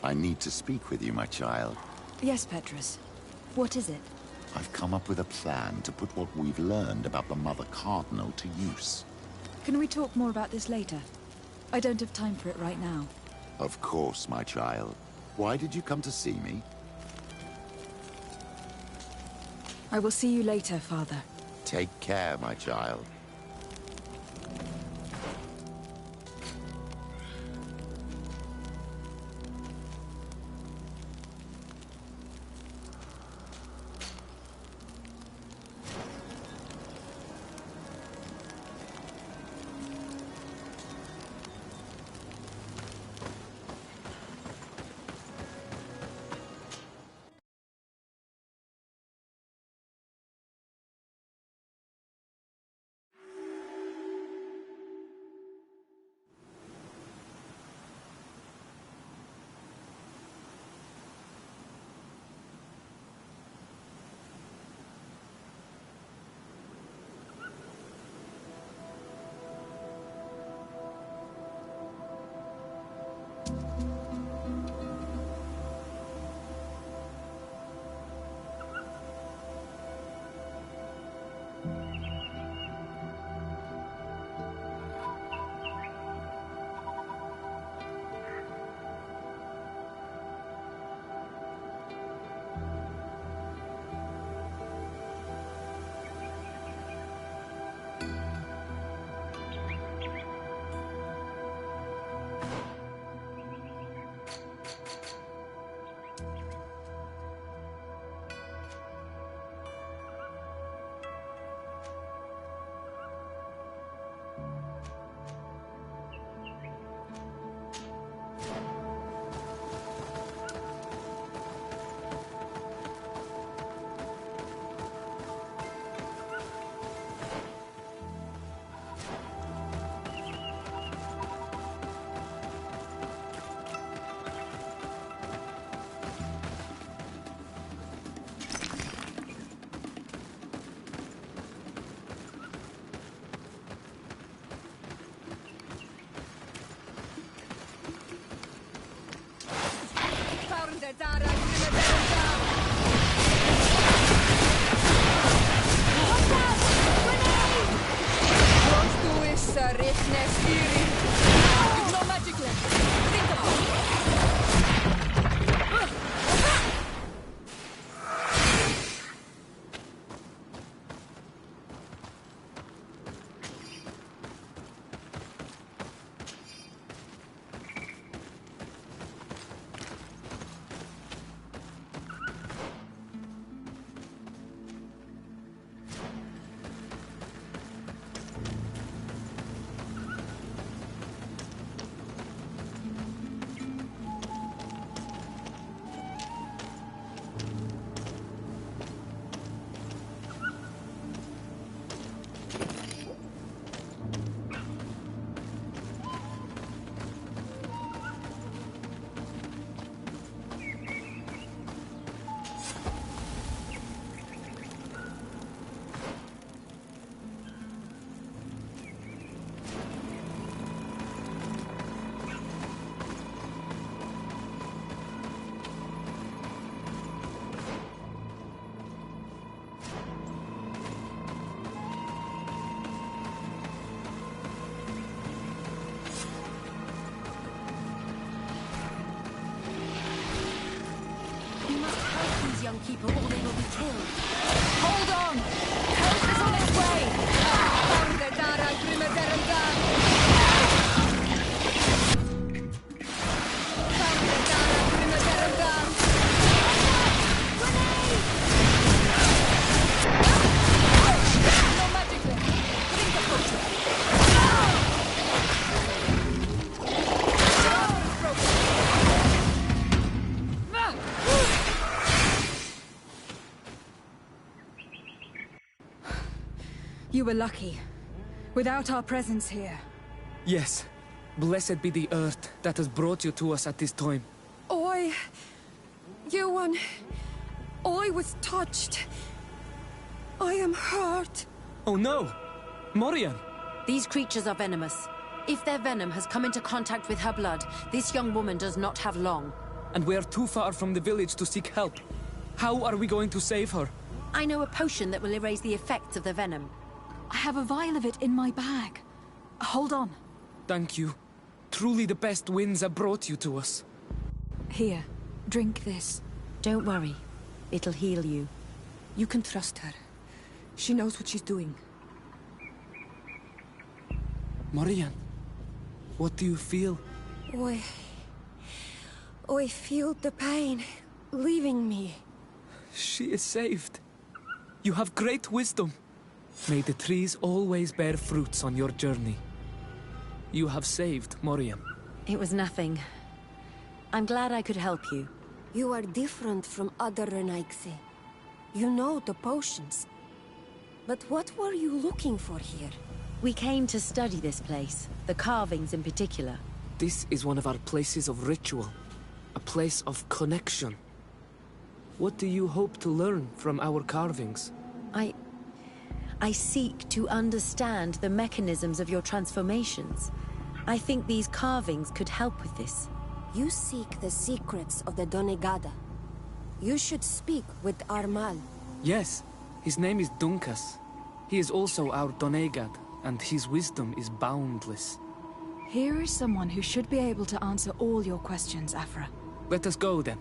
I need to speak with you, my child. Yes, Petrus. What is it? I've come up with a plan to put what we've learned about the Mother Cardinal to use. Can we talk more about this later? I don't have time for it right now. Of course, my child. Why did you come to see me? I will see you later, Father. Take care, my child. were lucky. Without our presence here. Yes. Blessed be the earth that has brought you to us at this time. Ewan, I was touched. I am hurt. Oh no! Morian! These creatures are venomous. If their venom has come into contact with her blood, this young woman does not have long. And we are too far from the village to seek help. How are we going to save her? I know a potion that will erase the effects of the venom. I have a vial of it in my bag. Hold on. Thank you. Truly the best winds have brought you to us. Here, drink this. Don't worry. It'll heal you. You can trust her. She knows what she's doing. Morian, what do you feel? I feel the pain leaving me. She is saved. You have great wisdom. May the trees always bear fruits on your journey. You have saved Morian. It was nothing. I'm glad I could help you. You are different from other Renaigse. You know the potions. But what were you looking for here? We came to study this place, the carvings in particular. This is one of our places of ritual. A place of connection. What do you hope to learn from our carvings? I seek to understand the mechanisms of your transformations. I think these carvings could help with this. You seek the secrets of the Donegada. You should speak with Armal. Yes, his name is Dunkas. He is also our Donegad, and his wisdom is boundless. Here is someone who should be able to answer all your questions, Afra. Let us go then.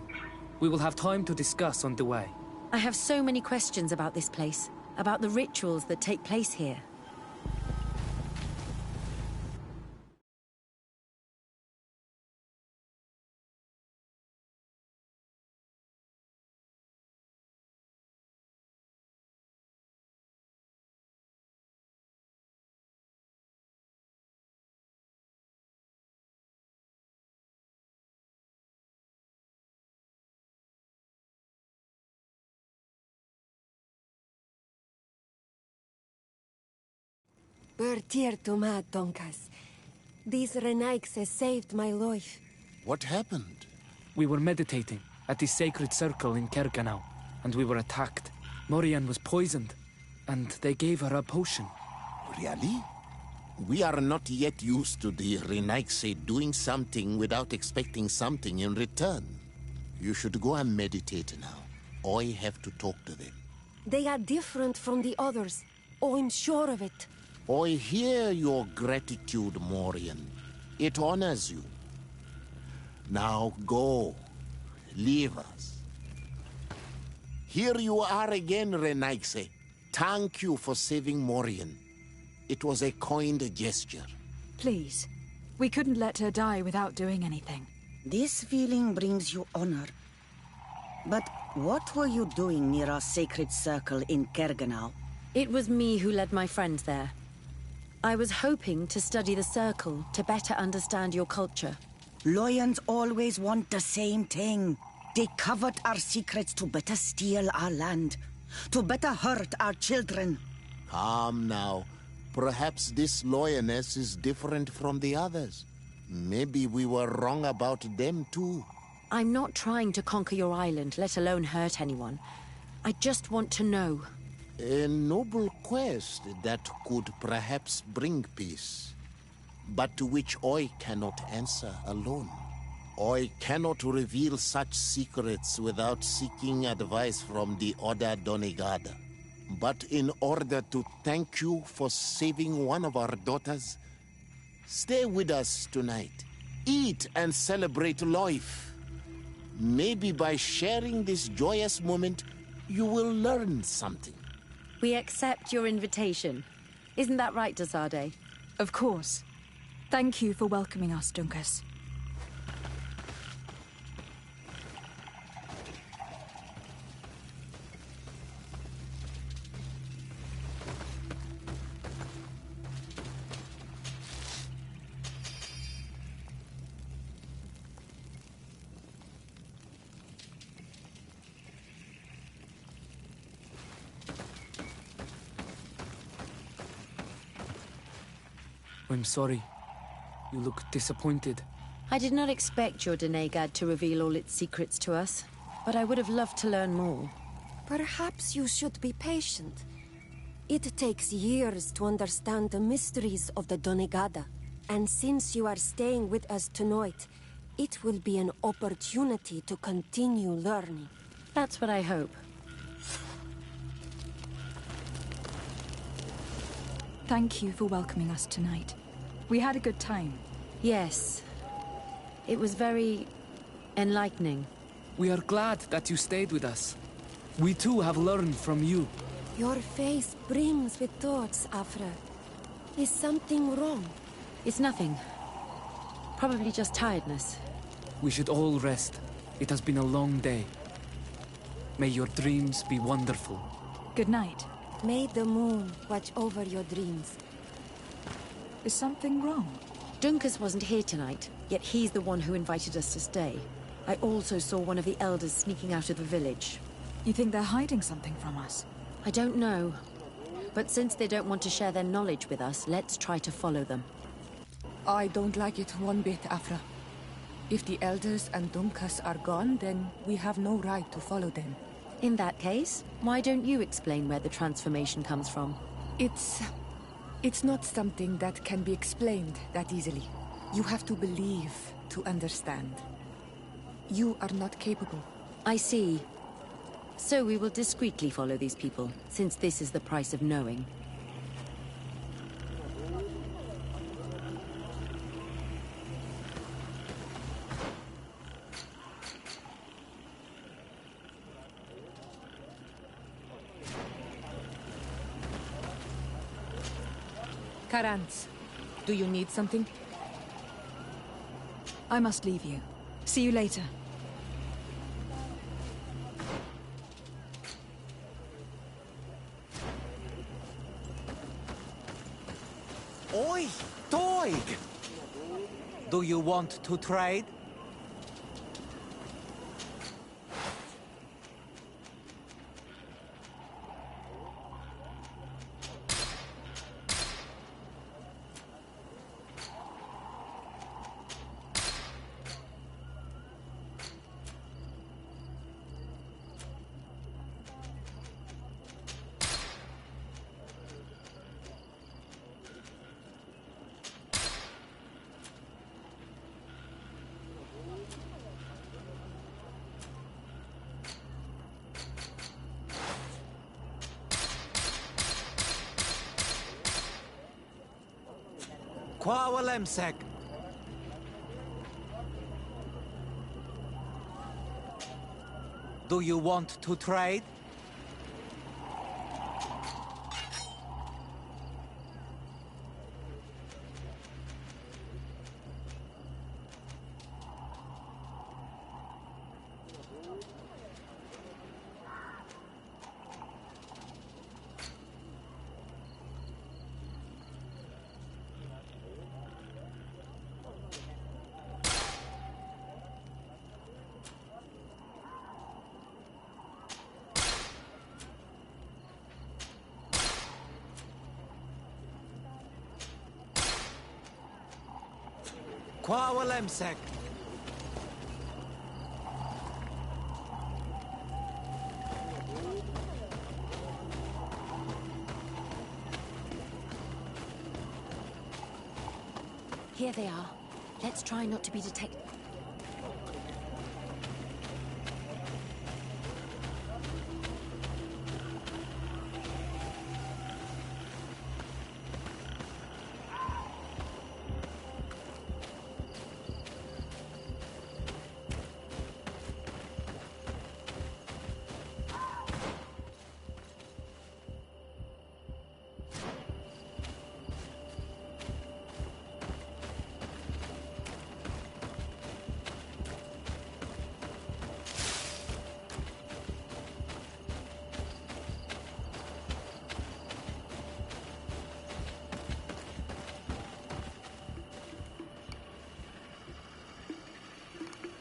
We will have time to discuss on the way. I have so many questions about this place, about the rituals that take place here. Bertir Toma Donkas. These Renaigse saved my life. What happened? We were meditating at the sacred circle in Kerganau, and we were attacked. Morian was poisoned, and they gave her a potion. Really? We are not yet used to the Renaigse doing something without expecting something in return. You should go and meditate now. I have to talk to them. They are different from the others. Oh, I'm sure of it. I hear your gratitude, Morian. It honors you. Now go. Leave us. Here you are again, Renaigse. Thank you for saving Morian. It was a kind gesture. Please. We couldn't let her die without doing anything. This feeling brings you honor. But what were you doing near our sacred circle in Kerganau? It was me who led my friends there. I was hoping to study the circle to better understand your culture. Loyans always want the same thing. They covet our secrets to better steal our land, to better hurt our children. Calm now. Perhaps this lioness is different from the others. Maybe we were wrong about them too. I'm not trying to conquer your island, let alone hurt anyone. I just want to know. A noble quest that could perhaps bring peace, but to which I cannot answer alone. I cannot reveal such secrets without seeking advice from the other Donegada. But in order to thank you for saving one of our daughters, stay with us tonight. Eat and celebrate life. Maybe by sharing this joyous moment, you will learn something. We accept your invitation. Isn't that right, Dasade? Of course. Thank you for welcoming us, Dunkas. I'm sorry. You look disappointed. I did not expect your Denegad to reveal all its secrets to us, but I would have loved to learn more. Perhaps you should be patient. It takes years to understand the mysteries of the Donegada, and since you are staying with us tonight, it will be an opportunity to continue learning. That's what I hope. Thank you for welcoming us tonight. We had a good time. Yes. It was very enlightening. We are glad that you stayed with us. We too have learned from you. Your face brims with thoughts, Afra. Is something wrong? It's nothing. Probably just tiredness. We should all rest. It has been a long day. May your dreams be wonderful. Good night. May the moon watch over your dreams. Is something wrong? Dunkus wasn't here tonight, yet he's the one who invited us to stay. I also saw one of the elders sneaking out of the village. You think they're hiding something from us? I don't know. But since they don't want to share their knowledge with us, let's try to follow them. I don't like it one bit, Afra. If the elders and Dunkas are gone, then we have no right to follow them. In that case, why don't you explain where the transformation comes from? It's not something that can be explained that easily. You have to believe to understand. You are not capable. I see. So we will discreetly follow these people, since this is the price of knowing. Karans, do you need something? I must leave you. See you later. Oi, Toig! Do you want to trade? Kwawalemsek. Do you want to trade? Kwawalemsek. Here they are. Let's try not to be detected.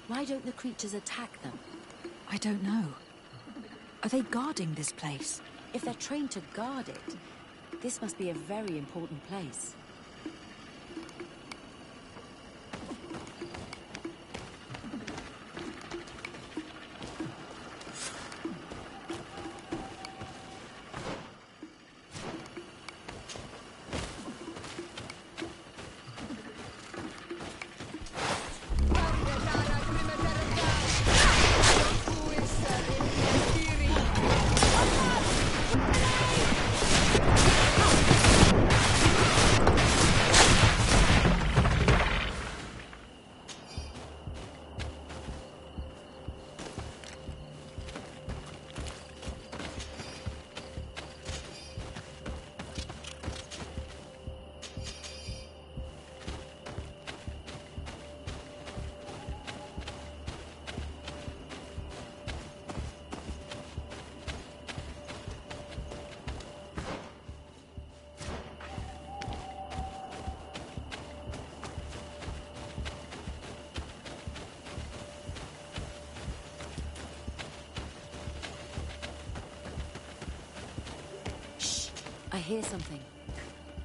Why don't the creatures attack them? I don't know. Are they guarding this place? If they're trained to guard it, this must be a very important place. I hear something.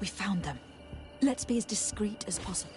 We found them. Let's be as discreet as possible.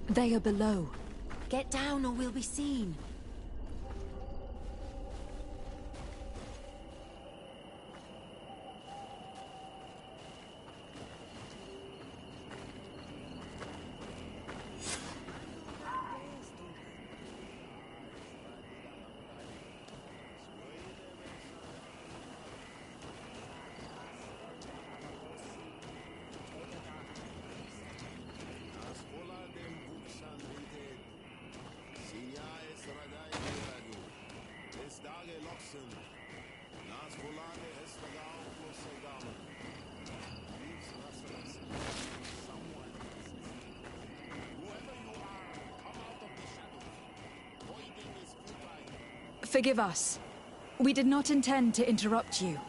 They are below. Get down or we'll be seen. Forgive us. We did not intend to interrupt you.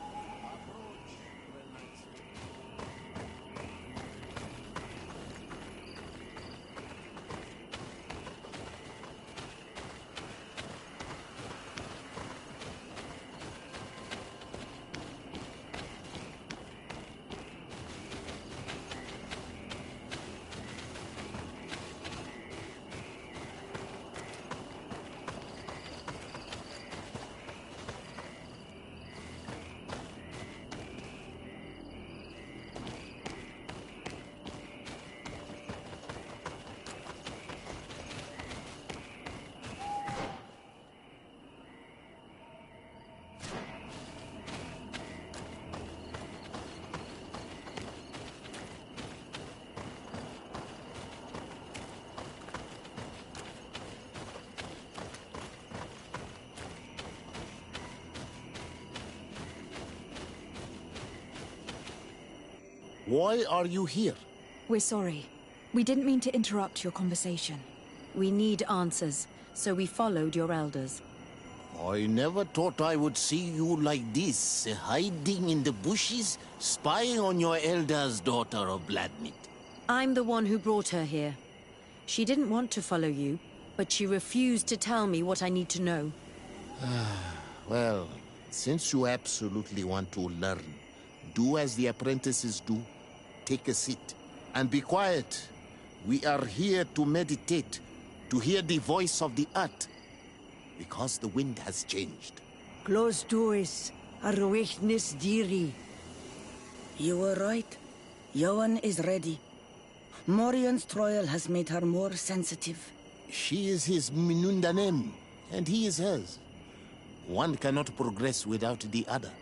Why are you here? We're sorry. We didn't mean to interrupt your conversation. We need answers, so we followed your elders. I never thought I would see you like this, hiding in the bushes, spying on your elder's daughter of Bladnit. I'm the one who brought her here. She didn't want to follow you, but she refused to tell me what I need to know. Well, since you absolutely want to learn, do as the apprentices do. Take a seat and be quiet. We are here to meditate, to hear the voice of the earth, because the wind has changed. Close doors, Arwechnis Diri. You were right. Johan is ready. Morian's trial has made her more sensitive. She is his Minundanem, and he is hers. One cannot progress without the other.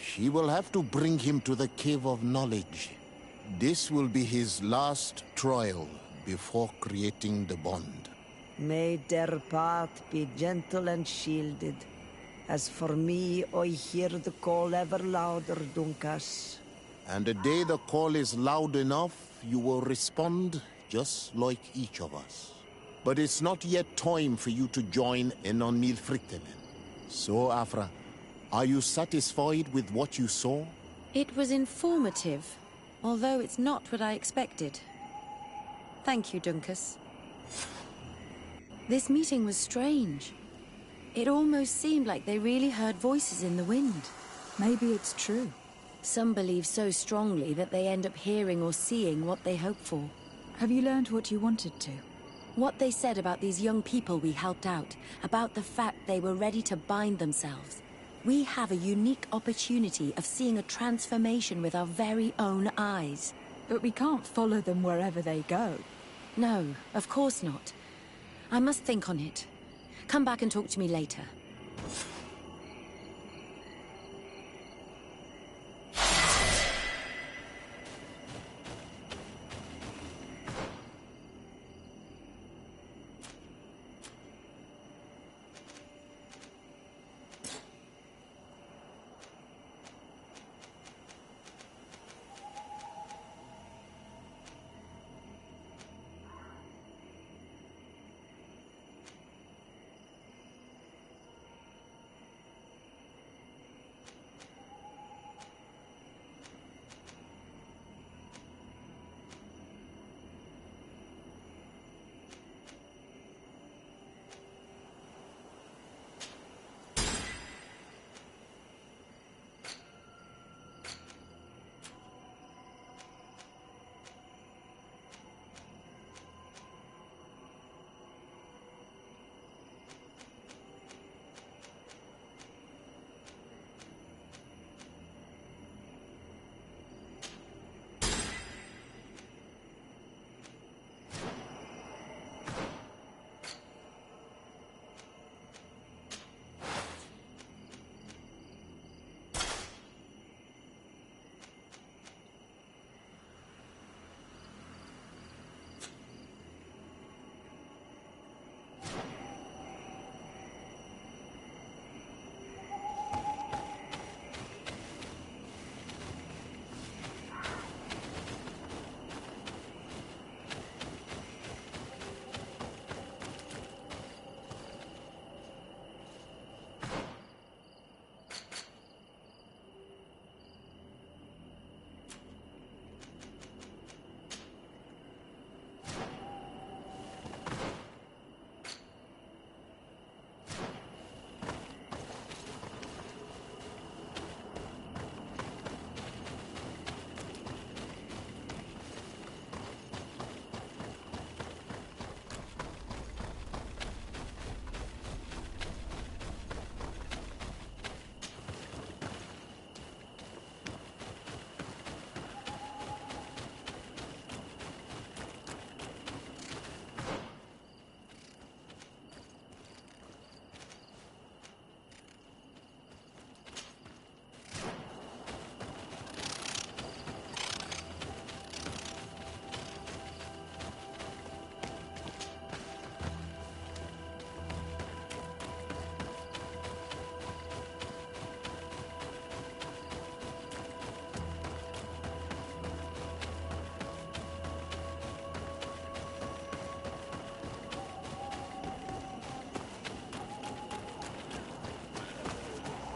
She will have to bring him to the Cave of Knowledge. This will be his last trial before creating the bond. May their path be gentle and shielded. As for me, I hear the call ever louder, Dunkas. And the day the call is loud enough, you will respond just like each of us. But it's not yet time for you to join in on Milfriktenen. So, Afra, Are you satisfied with what you saw? It was informative, although it's not what I expected. Thank you, Dunkus. This meeting was strange. It almost seemed like they really heard voices in the wind. Maybe it's true. Some believe so strongly that they end up hearing or seeing what they hope for. Have you learned what you wanted to? What they said about these young people we helped out, about the fact they were ready to bind themselves. We have a unique opportunity of seeing a transformation with our very own eyes. But we can't follow them wherever they go. No, of course not. I must think on it. Come back and talk to me later.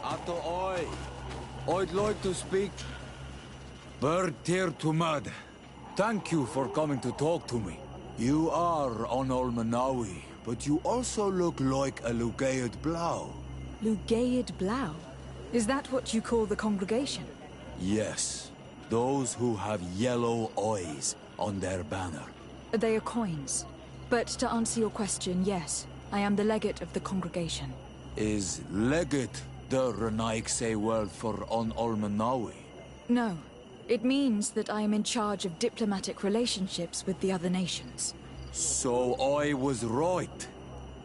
Ato oi. I'd like to speak. Bird tear to mud. Thank you for coming to talk to me. You are on Olmanawi, but you also look like a Lugaid Blau. Lugaid Blau? Is that what you call the congregation? Yes. Those who have yellow eyes on their banner. They are coins. But to answer your question, yes. I am the legate of the congregation. Is legate the Renaikse word for on Olmanawi? No. It means that I am in charge of diplomatic relationships with the other nations. So I was right.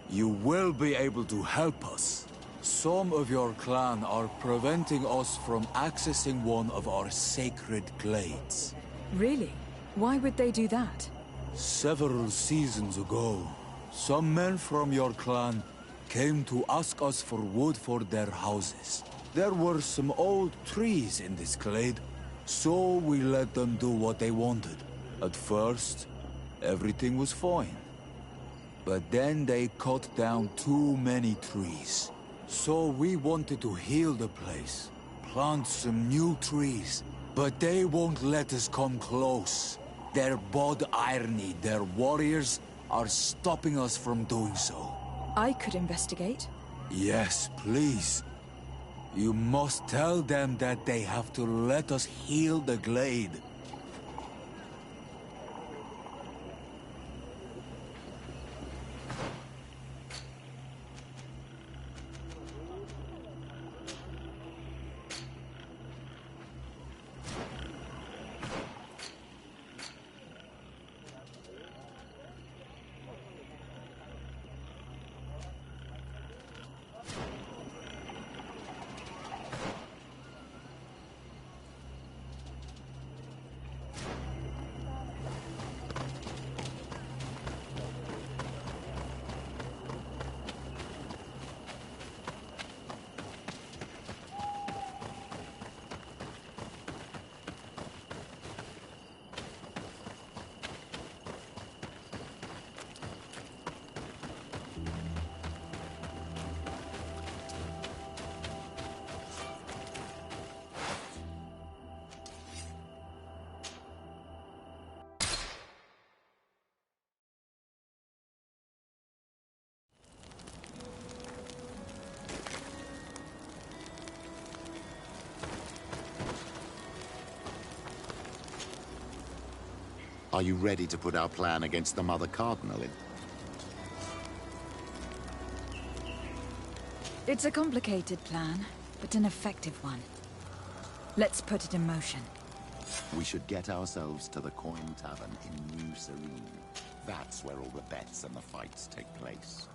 You will be able to help us. Some of your clan are preventing us from accessing one of our sacred glades. Really? Why would they do that? Several seasons ago, some men from your clan came to ask us for wood for their houses. There were some old trees in this glade, so we let them do what they wanted. At first, everything was fine. But then they cut down too many trees. So we wanted to heal the place, plant some new trees, but they won't let us come close. Their bod irony, their warriors, are stopping us from doing so. I could investigate. Yes, please. You must tell them that they have to let us heal the glade. Are you ready to put our plan against the Mother Cardinal in? It's a complicated plan, but an effective one. Let's put it in motion. We should get ourselves to the Coin Tavern in New Serene. That's where all the bets and the fights take place.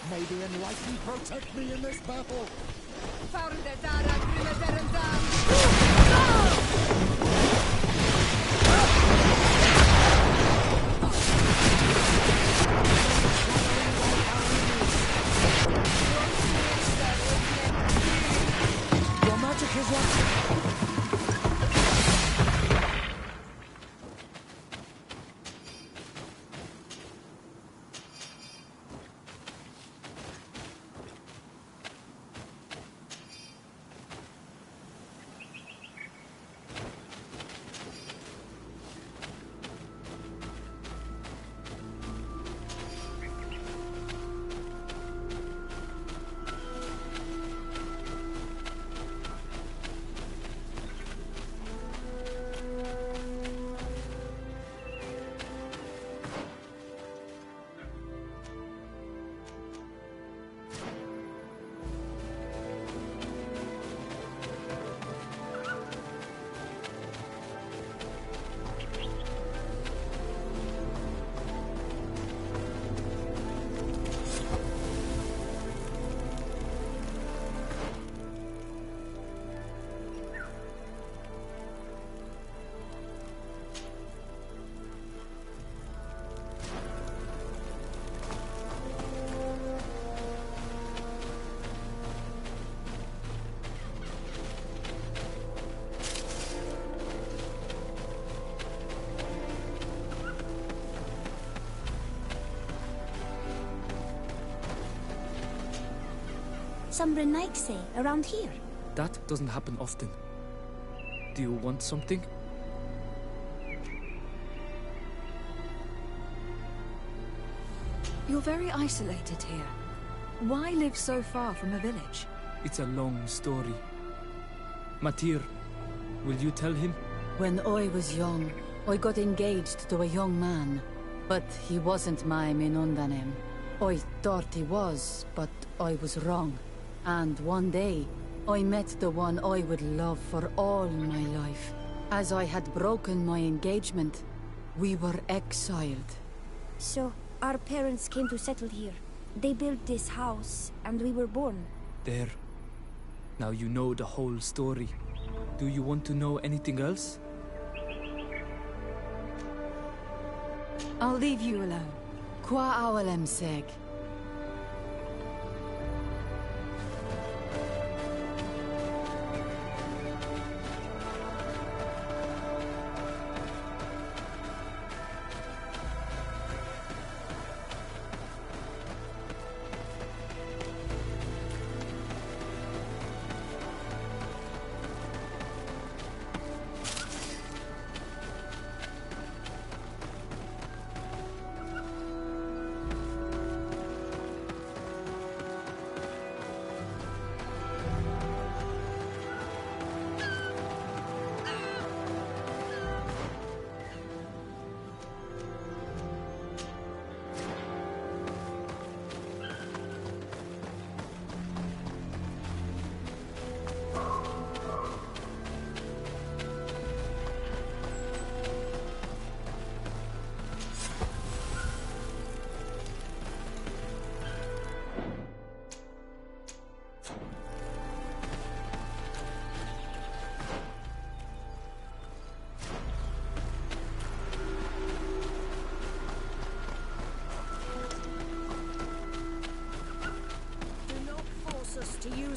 May the Enlightened protect me in this battle! Your magic is what? Some Renaigse around here. That doesn't happen often. Do you want something? You're very isolated here. Why live so far from a village? It's a long story. Matir, will you tell him? When I was young, I got engaged to a young man. But he wasn't my Minundanem. I thought he was, but I was wrong. And one day, I met the one I would love for all my life. As I had broken my engagement, we were exiled. So, our parents came to settle here. They built this house, and we were born. There. Now you know the whole story. Do you want to know anything else? I'll leave you alone. Qua awalem seg.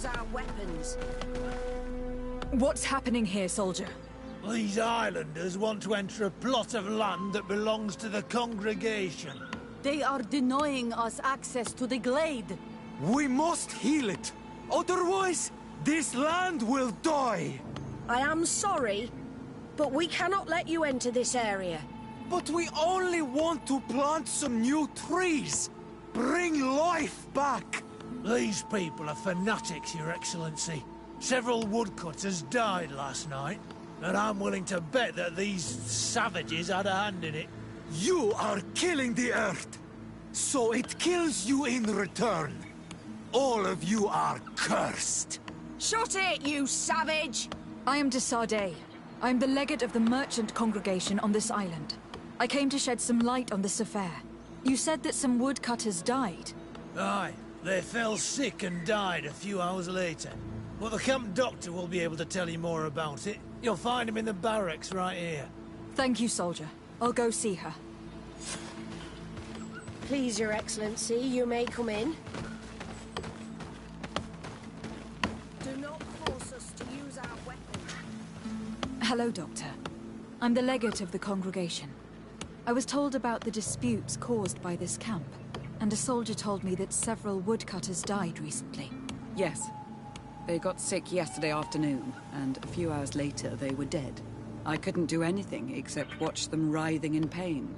Our weapons. What's happening here, soldier? These islanders want to enter a plot of land that belongs to the congregation. They are denying us access to the glade. We must heal it. Otherwise, this land will die. I am sorry, but we cannot let you enter this area. But we only want to plant some new trees. Bring life back. These people are fanatics, Your Excellency. Several woodcutters died last night, and I'm willing to bet that these savages had a hand in it. You are killing the earth, so it kills you in return. All of you are cursed. Shut it, you savage! I am Desade. I am the legate of the merchant congregation on this island. I came to shed some light on this affair. You said that some woodcutters died. Aye. They fell sick and died a few hours later. But the camp doctor will be able to tell you more about it. You'll find him in the barracks right here. Thank you, soldier. I'll go see her. Please, Your Excellency, you may come in. Do not force us to use our weapons. Hello, Doctor. I'm the legate of the congregation. I was told about the disputes caused by this camp, and a soldier told me that several woodcutters died recently. Yes. They got sick yesterday afternoon, and a few hours later they were dead. I couldn't do anything except watch them writhing in pain.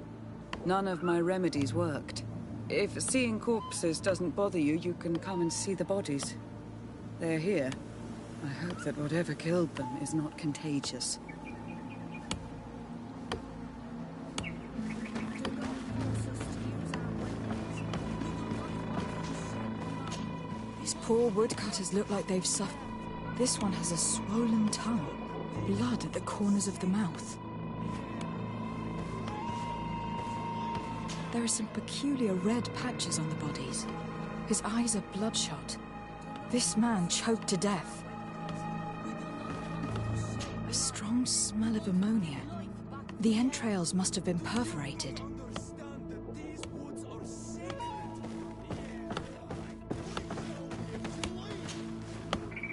None of my remedies worked. If seeing corpses doesn't bother you, you can come and see the bodies. They're here. I hope that whatever killed them is not contagious. These poor woodcutters look like they've suffered. This one has a swollen tongue, blood at the corners of the mouth. There are some peculiar red patches on the bodies. His eyes are bloodshot. This man choked to death. A strong smell of ammonia. The entrails must have been perforated.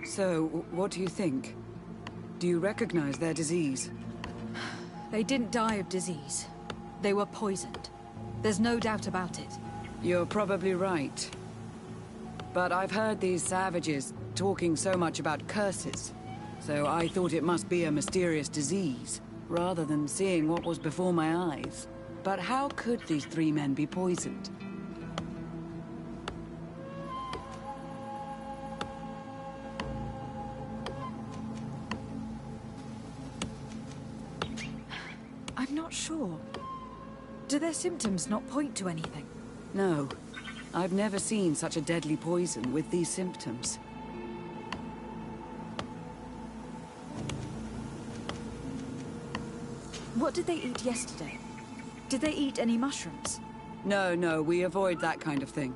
So, what do you think? Do you recognize their disease? They didn't die of disease. They were poisoned. There's no doubt about it. You're probably right. But I've heard these savages talking so much about curses, so I thought it must be a mysterious disease, rather than seeing what was before my eyes. But how could these three men be poisoned? I'm not sure. Do their symptoms not point to anything? No. I've never seen such a deadly poison with these symptoms. What did they eat yesterday? Did they eat any mushrooms? No, we avoid that kind of thing.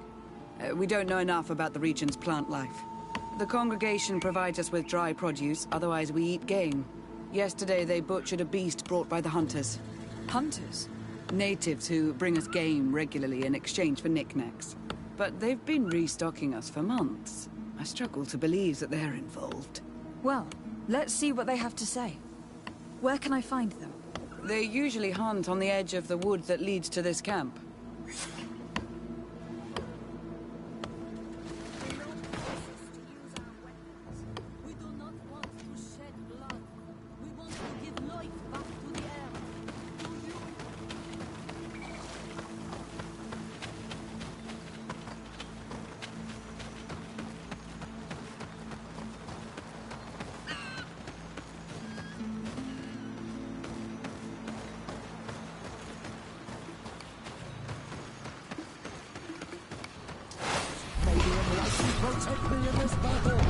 We don't know enough about the region's plant life. The congregation provides us with dry produce, otherwise we eat game. Yesterday they butchered a beast brought by the hunters. Hunters? Natives who bring us game regularly in exchange for knickknacks. But they've been restocking us for months. I struggle to believe that they're involved. Well, let's see what they have to say. Where can I find them? They usually hunt on the edge of the wood that leads to this camp. Protect me in this battle!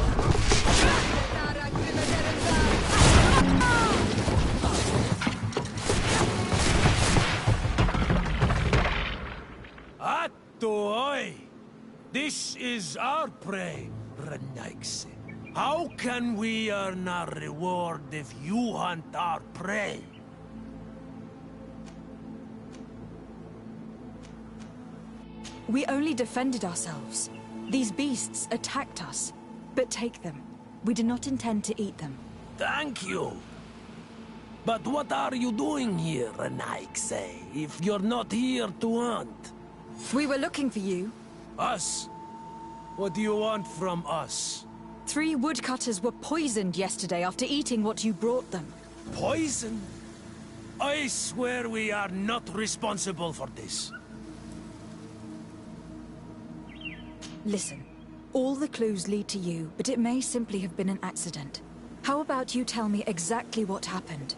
Atoi! This is our prey, Renaix. How can we earn our reward if you hunt our prey? We only defended ourselves. These beasts attacked us. But take them. We do not intend to eat them. Thank you. But what are you doing here, Renaix, if you're not here to hunt? We were looking for you. Us? What do you want from us? 3 woodcutters were poisoned yesterday after eating what you brought them. Poison? I swear we are not responsible for this. Listen, all the clues lead to you, but it may simply have been an accident. How about you tell me exactly what happened?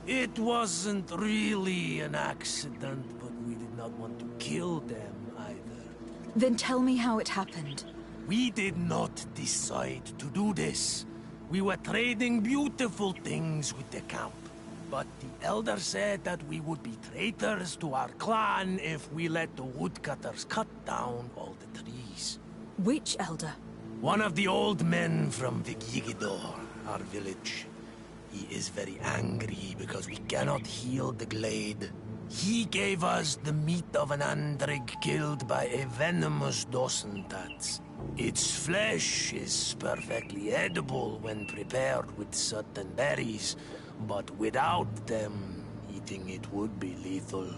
It wasn't really an accident, but we did not want to kill them either. Then tell me how it happened. We did not decide to do this. We were trading beautiful things with the camp. But the elder said that we would be traitors to our clan if we let the woodcutters cut down all the trees. Which elder? One of the old men from Vigigidor, our village. He is very angry because we cannot heal the glade. He gave us the meat of an andrig killed by a venomous dosentats. Its flesh is perfectly edible when prepared with certain berries, but without them, eating it would be lethal.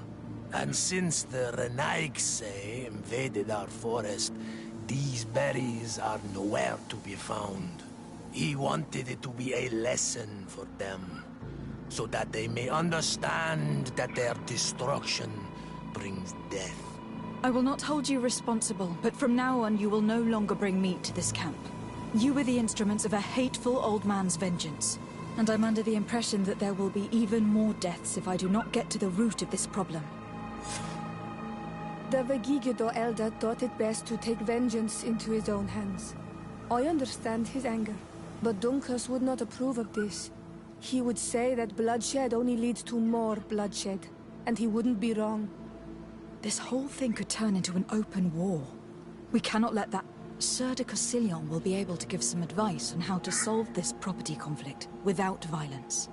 And since the Renaigse invaded our forest, these berries are nowhere to be found. He wanted it to be a lesson for them, so that they may understand that their destruction brings death. I will not hold you responsible, but from now on you will no longer bring meat to this camp. You were the instruments of a hateful old man's vengeance, and I'm under the impression that there will be even more deaths if I do not get to the root of this problem. The Vegigido elder thought it best to take vengeance into his own hands. I understand his anger, but Dunkus would not approve of this. He would say that bloodshed only leads to more bloodshed, and he wouldn't be wrong. This whole thing could turn into an open war. We cannot let that... Sir de Cosillon will be able to give some advice on how to solve this property conflict without violence.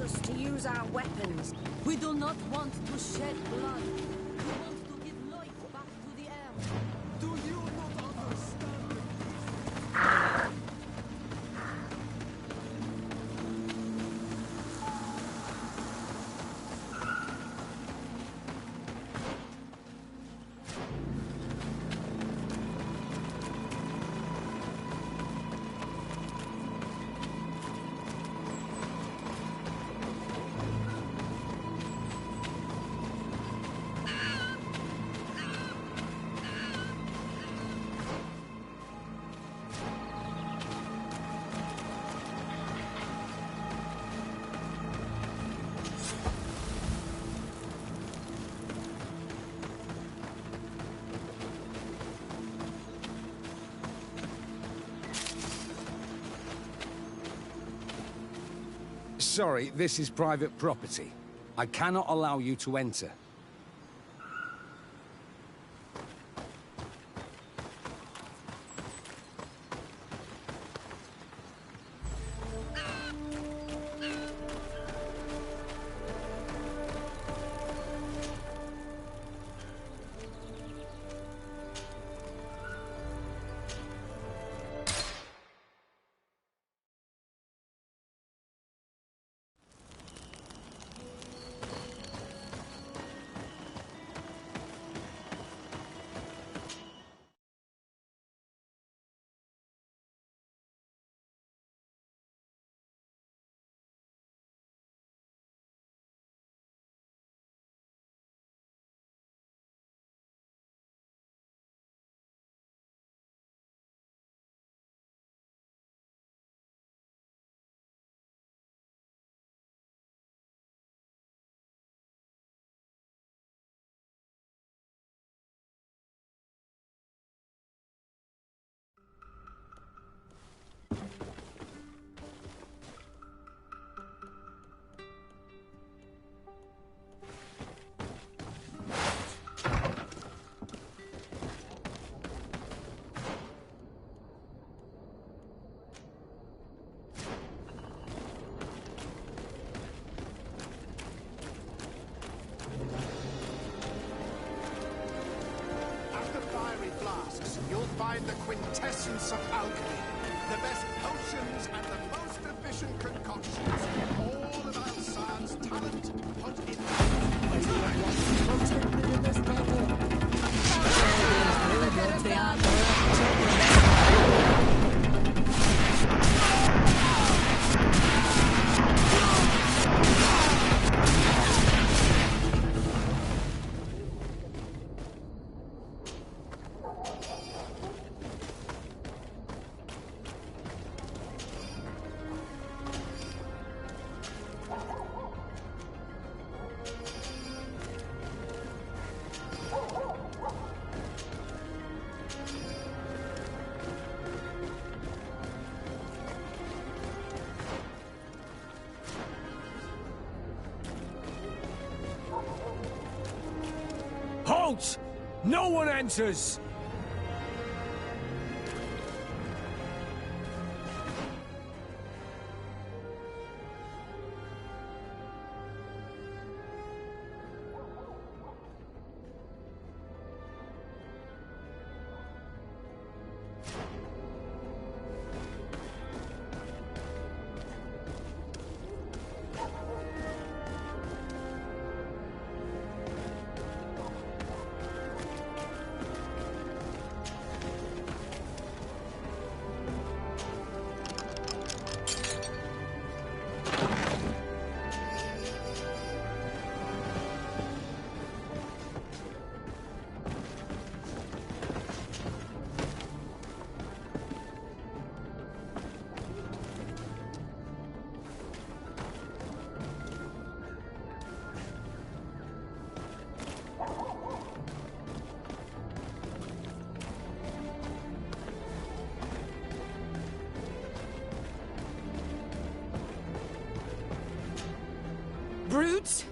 Us to use our weapons. We do not want to shed blood. We want to give life back to the air. Do you not understand? Sorry, this is private property. I cannot allow you to enter. find the quintessence of alchemy. The best potions and the most efficient concoctions. All of Alsad's talent put in... Halt! No one enters! Brutes!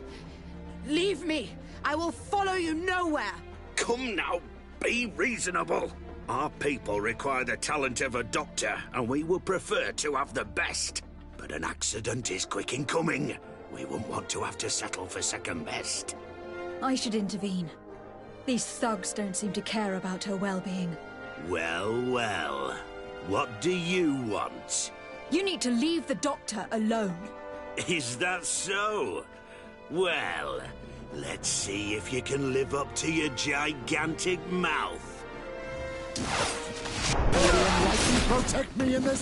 Leave me! I will follow you nowhere! Come now, be reasonable. Our people require the talent of a doctor, and we would prefer to have the best. But an accident is quick in coming. We wouldn't want to have to settle for second best. I should intervene. These thugs don't seem to care about her well-being. Well, well. What do you want? You need to leave the doctor alone. Is that so? Well, let's see if you can live up to your gigantic mouth. Protect me in this...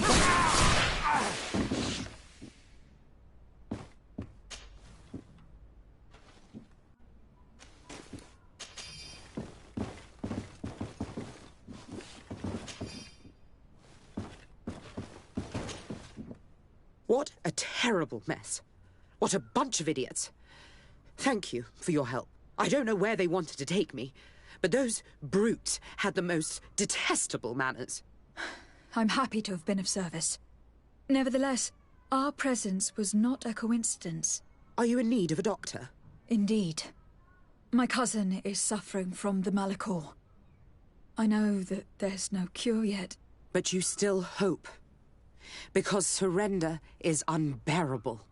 What a terrible mess. What a bunch of idiots. Thank you for your help. I don't know where they wanted to take me, but those brutes had the most detestable manners. I'm happy to have been of service. Nevertheless, our presence was not a coincidence. Are you in need of a doctor? Indeed. My cousin is suffering from the Malachor. I know that there's no cure yet. But you still hope. Because surrender is unbearable.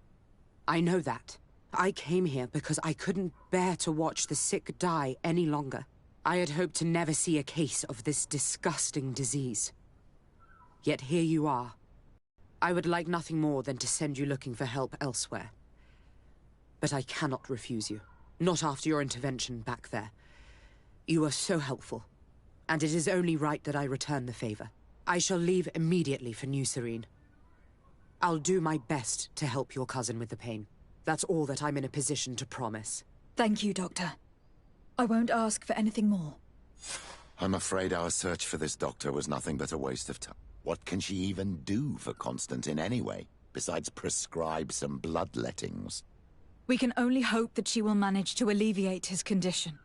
I know that. I came here because I couldn't bear to watch the sick die any longer. I had hoped to never see a case of this disgusting disease. Yet here you are. I would like nothing more than to send you looking for help elsewhere. But I cannot refuse you. Not after your intervention back there. You were so helpful. And it is only right that I return the favor. I shall leave immediately for New Serene. I'll do my best to help your cousin with the pain. That's all that I'm in a position to promise. Thank you, Doctor. I won't ask for anything more. I'm afraid our search for this doctor was nothing but a waste of time. What can she even do for Constantine anyway, besides prescribe some bloodlettings? We can only hope that she will manage to alleviate his condition.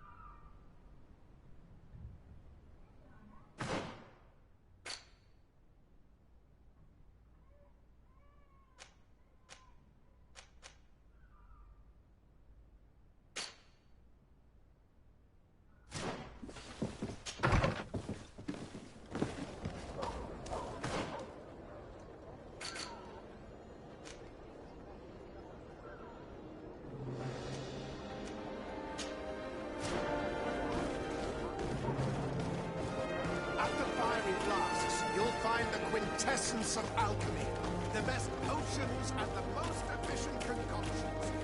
quintessence of alchemy. The best potions and the most efficient concoctions.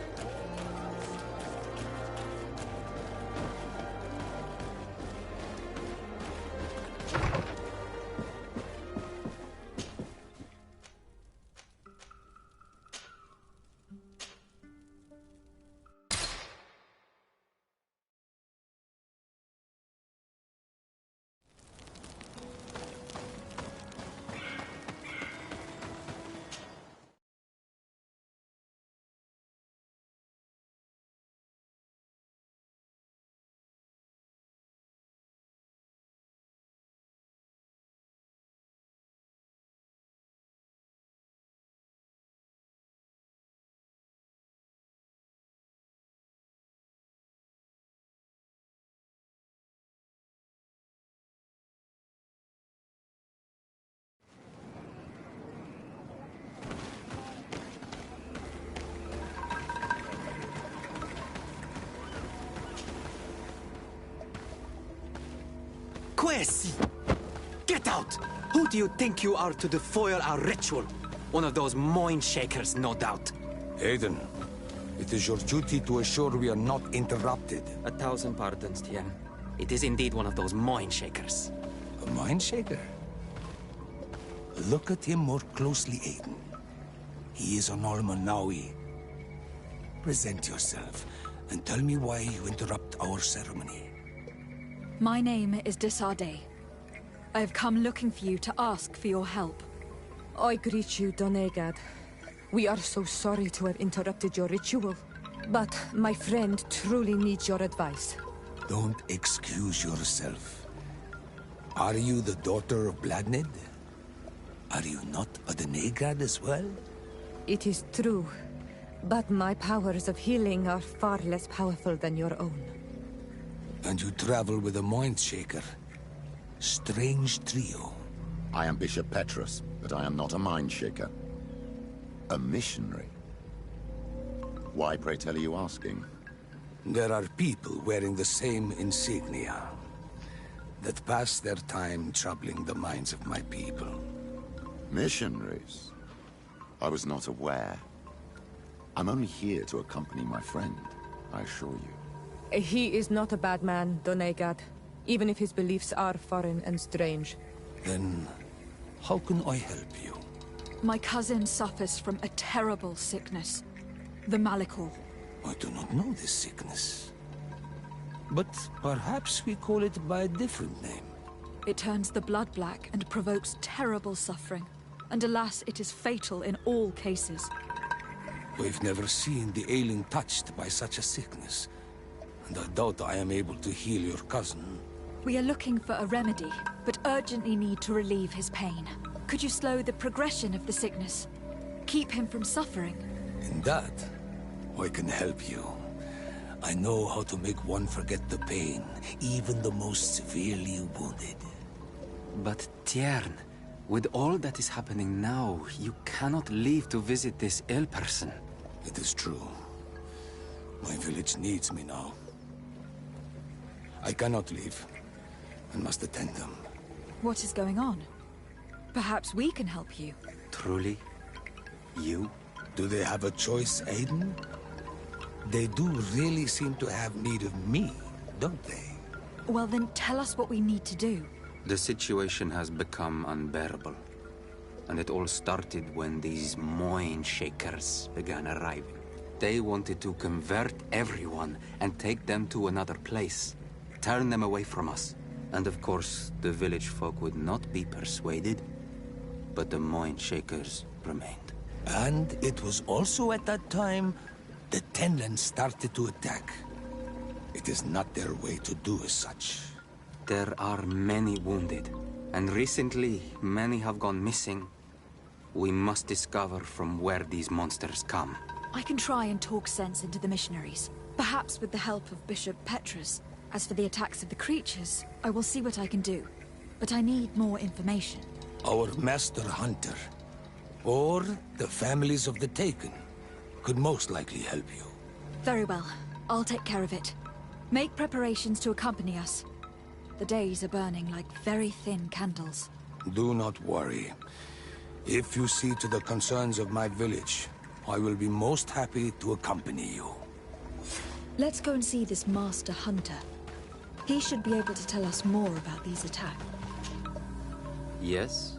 Quesi! Get out! Who do you think you are to defoil our ritual? One of those mind shakers, no doubt. Aiden, it is your duty to assure we are not interrupted. 1,000 pardons, Tien. It is indeed one of those mind shakers. A mind shaker? Look at him more closely, Aiden. He is an Almanawi. Present yourself and tell me why you interrupt our ceremony. My name is Desarde. I have come looking for you to ask for your help. I greet you, Donegad. We are so sorry to have interrupted your ritual. But my friend truly needs your advice. Don't excuse yourself. Are you the daughter of Bladnid? Are you not a Donegad as well? It is true. But my powers of healing are far less powerful than your own. And you travel with a mind shaker. Strange trio. I am Bishop Petrus, but I am not a mind shaker. A missionary. Why, pray tell, are you asking? There are people wearing the same insignia that pass their time troubling the minds of my people. Missionaries? I was not aware. I'm only here to accompany my friend, I assure you. He is not a bad man, Donegad, even if his beliefs are foreign and strange. Then, how can I help you? My cousin suffers from a terrible sickness. The Malikor. I do not know this sickness. But perhaps we call it by a different name. It turns the blood black and provokes terrible suffering. And alas, it is fatal in all cases. We've never seen the ailing touched by such a sickness. And I doubt I am able to heal your cousin. We are looking for a remedy, but urgently need to relieve his pain. Could you slow the progression of the sickness? Keep him from suffering? In that, I can help you. I know how to make one forget the pain, even the most severely wounded. But Tiern, with all that is happening now, you cannot leave to visit this ill person. It is true. My village needs me now. I cannot leave. I must attend them. What is going on? Perhaps we can help you. Truly? You? Do they have a choice, Aiden? They do really seem to have need of me, don't they? Well then, tell us what we need to do. The situation has become unbearable. And it all started when these mind shakers began arriving. They wanted to convert everyone and take them to another place. Turn them away from us. And of course, the village folk would not be persuaded. But the mind shakers remained. And it was also at that time the Tenlands started to attack. It is not their way to do as such. There are many wounded. And recently, many have gone missing. We must discover from where these monsters come. I can try and talk sense into the missionaries. Perhaps with the help of Bishop Petrus. As for the attacks of the creatures, I will see what I can do. But I need more information. Our master hunter, or the families of the Taken, could most likely help you. Very well. I'll take care of it. Make preparations to accompany us. The days are burning like very thin candles. Do not worry. If you see to the concerns of my village, I will be most happy to accompany you. Let's go and see this Master Hunter. He should be able to tell us more about these attacks. Yes?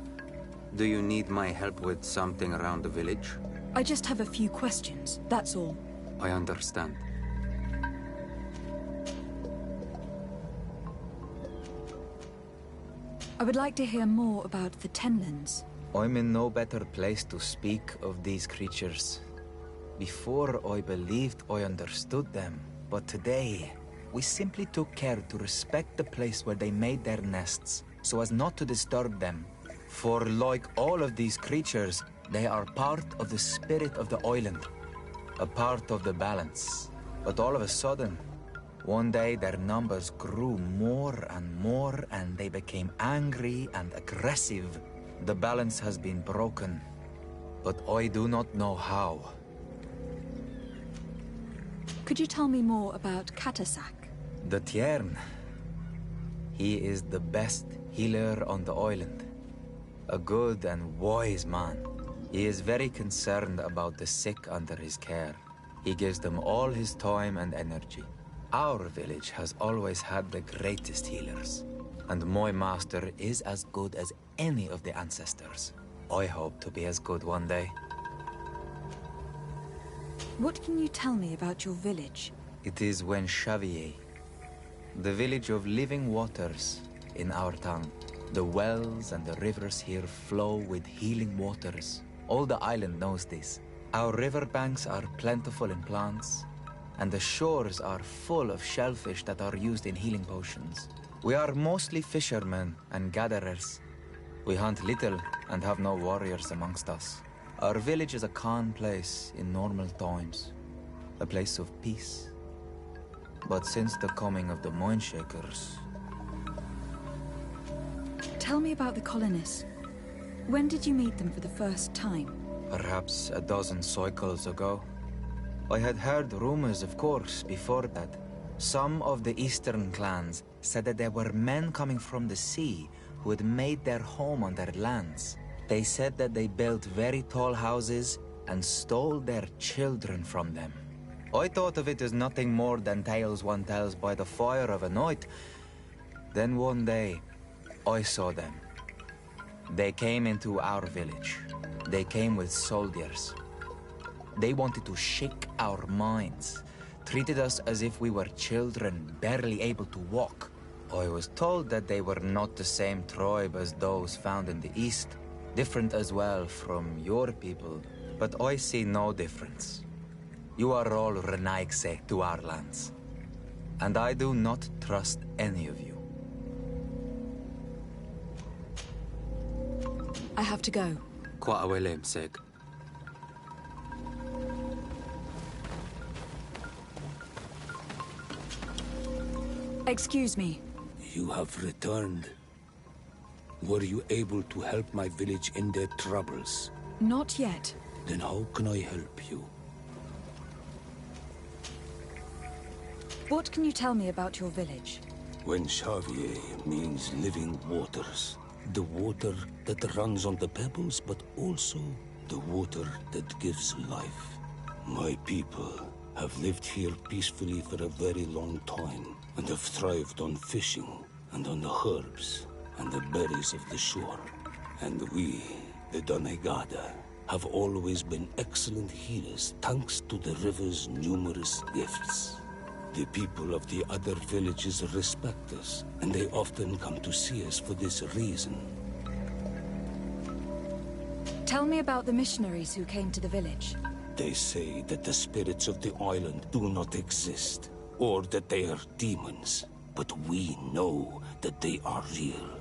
Do you need my help with something around the village? I just have a few questions, that's all. I understand. I would like to hear more about the Tenlands. I'm in no better place to speak of these creatures. Before I believed I understood them, but today we simply took care to respect the place where they made their nests, so as not to disturb them. For like all of these creatures, they are part of the spirit of the island, a part of the balance. But all of a sudden, one day their numbers grew more and they became angry and aggressive. The balance has been broken, but I do not know how. Could you tell me more about Katasak? The Tiern. He is the best healer on the island. A good and wise man. He is very concerned about the sick under his care. He gives them all his time and energy. Our village has always had the greatest healers. And my master is as good as any of the ancestors. I hope to be as good one day. What can you tell me about your village? It is Wen Xavier, the village of living waters in our tongue. The wells and the rivers here flow with healing waters. All the island knows this. Our riverbanks are plentiful in plants, and the shores are full of shellfish that are used in healing potions. We are mostly fishermen and gatherers. We hunt little and have no warriors amongst us. Our village is a calm place in normal times, a place of peace. But since the coming of the Mindshakers... Tell me about the colonists. When did you meet them for the first time? Perhaps a dozen cycles ago. I had heard rumors, of course, before that. Some of the eastern clans said that there were men coming from the sea who had made their home on their lands. They said that they built very tall houses and stole their children from them. I thought of it as nothing more than tales one tells by the fire of a night. Then one day, I saw them. They came into our village. They came with soldiers. They wanted to shake our minds, treated us as if we were children, barely able to walk. I was told that they were not the same tribe as those found in the east, different as well from your people, but I see no difference. You are all Renaigse to our lands, and I do not trust any of you. I have to go. Qua awelem seg. Excuse me. You have returned. Were you able to help my village in their troubles? Not yet. Then how can I help you? What can you tell me about your village? When Xavier means living waters. The water that runs on the pebbles, but also the water that gives life. My people have lived here peacefully for a very long time, and have thrived on fishing, and on the herbs, and the berries of the shore. And we, the Donegada, have always been excellent healers thanks to the river's numerous gifts. The people of the other villages respect us, and they often come to see us for this reason. Tell me about the missionaries who came to the village. They say that the spirits of the island do not exist, or that they are demons. But we know that they are real.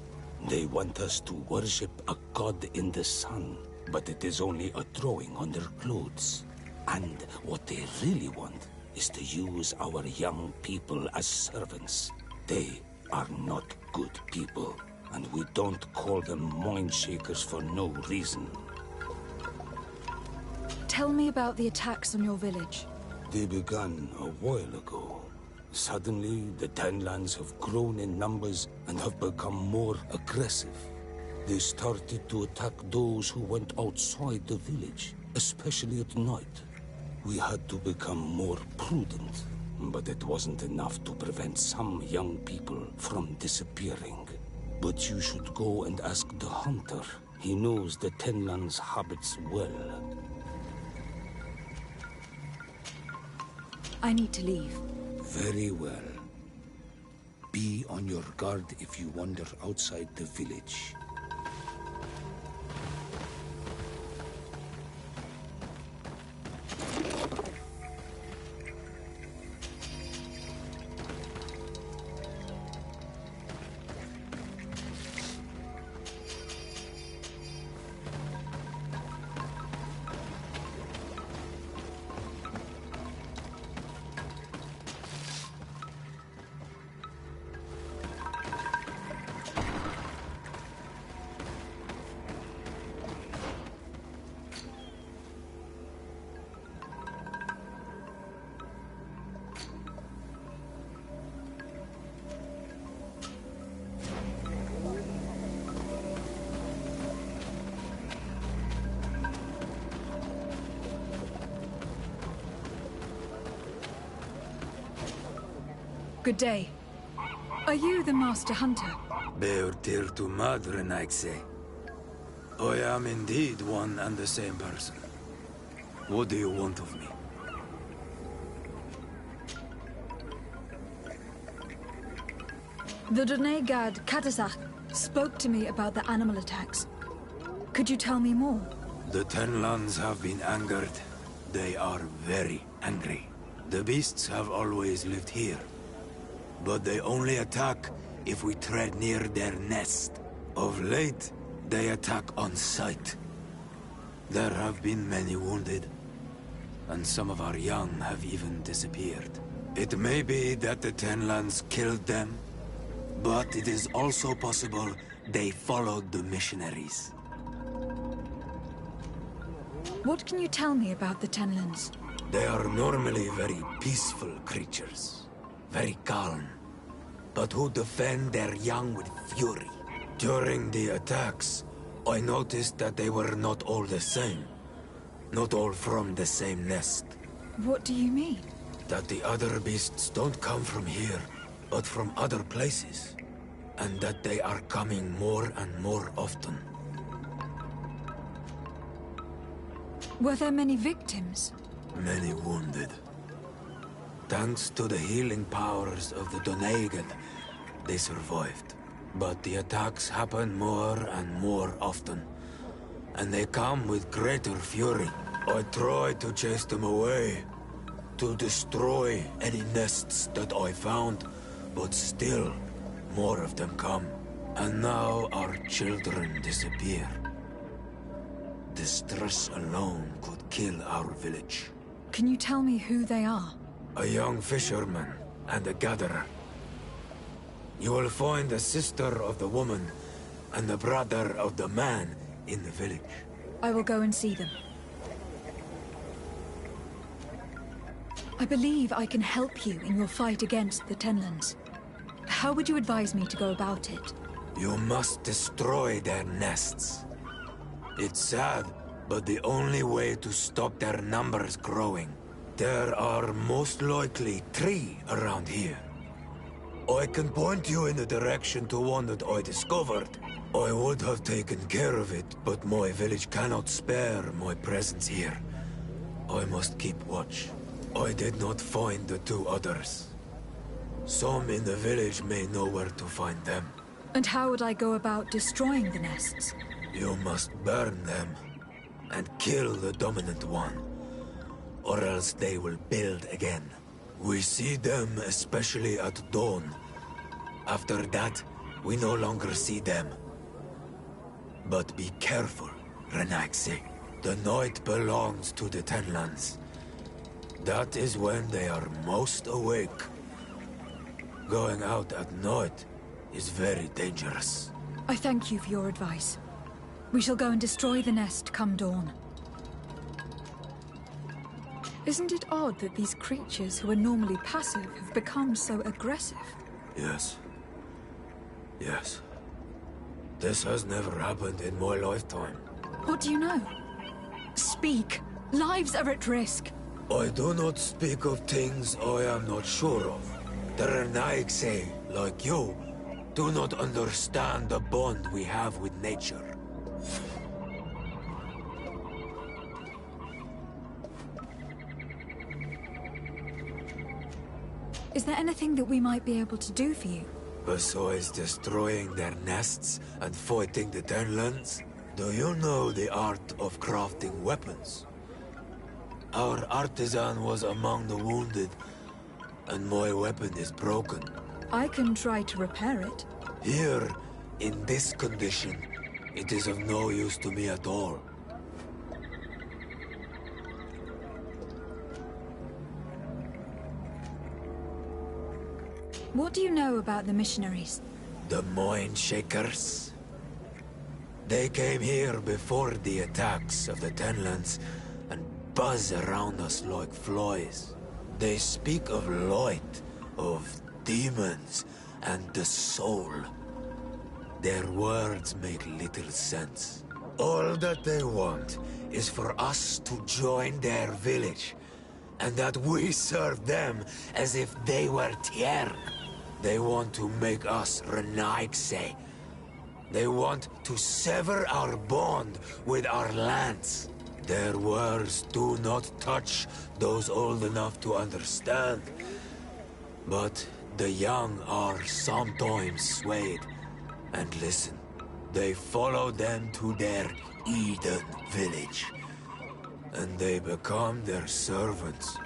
They want us to worship a god in the sun, but it is only a drawing on their clothes. And what they really want is to use our young people as servants. They are not good people, and we don't call them Mindshakers for no reason. Tell me about the attacks on your village. They began a while ago. Suddenly, the Tenlands have grown in numbers and have become more aggressive. They started to attack those who went outside the village, especially at night. We had to become more prudent, but it wasn't enough to prevent some young people from disappearing. But you should go and ask the hunter. He knows the Tenland's habits well. I need to leave. Very well. Be on your guard if you wander outside the village. Good day. Are you the Master Hunter? Beortir to Madren, I say. I am indeed one and the same person. What do you want of me? The Donai guard, Katasach, spoke to me about the animal attacks. Could you tell me more? The Tenlands have been angered. They are very angry. The beasts have always lived here. But they only attack if we tread near their nest. Of late, they attack on sight. There have been many wounded, and some of our young have even disappeared. It may be that the Tenlands killed them, but it is also possible they followed the missionaries. What can you tell me about the Tenlands? They are normally very peaceful creatures. Very calm, but who defend their young with fury. During the attacks, I noticed that they were not all the same. Not all from the same nest. What do you mean? That the other beasts don't come from here, but from other places. And that they are coming more and more often. Were there many victims? Many wounded. Thanks to the healing powers of the Donegan, they survived. But the attacks happen more and more often. And they come with greater fury. I tried to chase them away. To destroy any nests that I found. But still, more of them come. And now our children disappear. The stress alone could kill our village. Can you tell me who they are? A young fisherman and a gatherer. You will find the sister of the woman and the brother of the man in the village. I will go and see them. I believe I can help you in your fight against the Tenlands. How would you advise me to go about it? You must destroy their nests. It's sad, but the only way to stop their numbers growing. There are most likely 3 around here. I can point you in the direction to one that I discovered. I would have taken care of it, but my village cannot spare my presence here. I must keep watch. I did not find the 2 others. Some in the village may know where to find them. And how would I go about destroying the nests? You must burn them and kill the dominant one. Or else they will build again. We see them especially at dawn. After that, we no longer see them. But be careful, Renaxi. The night belongs to the Tenlands. That is when they are most awake. Going out at night is very dangerous. I thank you for your advice. We shall go and destroy the nest come dawn. Isn't it odd that these creatures who are normally passive have become so aggressive? Yes. Yes. This has never happened in my lifetime. What do you know? Speak. Lives are at risk. I do not speak of things I am not sure of. The Renaigse, like you, do not understand the bond we have with nature. Is there anything that we might be able to do for you? Besides destroying their nests and fighting the Tenlands, do you know the art of crafting weapons? Our artisan was among the wounded, and my weapon is broken. I can try to repair it. Here, in this condition, it is of no use to me at all. What do you know about the missionaries? The Mind Shakers? They came here before the attacks of the Tenlands and buzz around us like flies. They speak of light, of demons, and the soul. Their words make little sense. All that they want is for us to join their village, and that we serve them as if they were Tier. They want to make us Renaigse. They want to sever our bond with our lands. Their words do not touch those old enough to understand. But the young are sometimes swayed. And listen, they follow them to their Eden village. And they become their servants.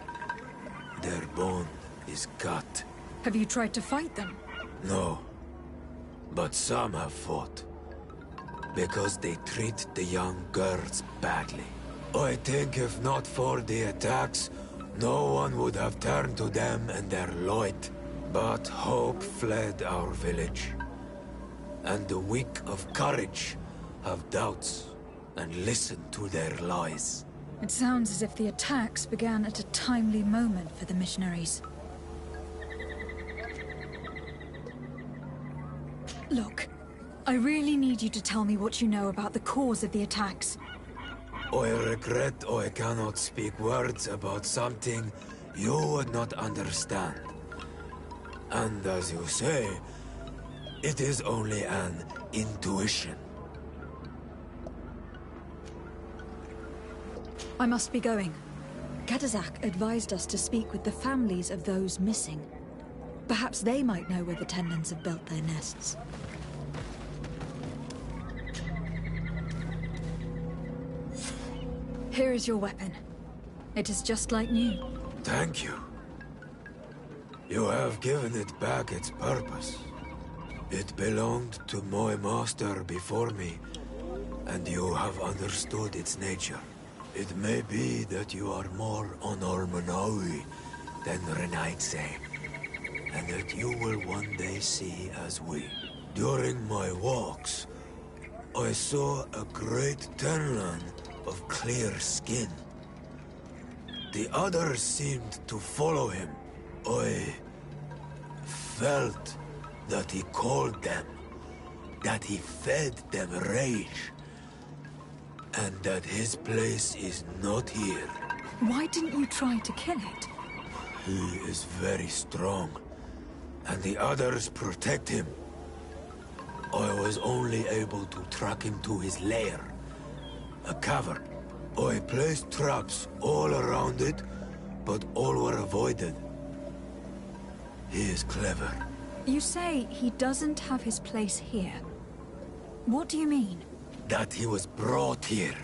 Their bond is cut. Have you tried to fight them? No. But some have fought. Because they treat the young girls badly. I think if not for the attacks, no one would have turned to them and their light. But hope fled our village. And the weak of courage have doubts and listen to their lies. It sounds as if the attacks began at a timely moment for the missionaries. Look, I really need you to tell me what you know about the cause of the attacks. I regret I cannot speak words about something you would not understand. And as you say, it is only an intuition. I must be going. Katazak advised us to speak with the families of those missing. Perhaps they might know where the Tenlands have built their nests. Here is your weapon. It is just like new. Thank you. You have given it back its purpose. It belonged to my master before me, and you have understood its nature. It may be that you are more on Almanawi than Renaigse, and that you will one day see as we. During my walks, I saw a great Tenlan of clear skin. The others seemed to follow him. I felt that he called them, that he fed them rage, and that his place is not here. Why didn't you try to kill it? He is very strong, and the others protect him. I was only able to track him to his lair, a cavern. I placed traps all around it, but all were avoided. He is clever. You say he doesn't have his place here. What do you mean? That he was brought here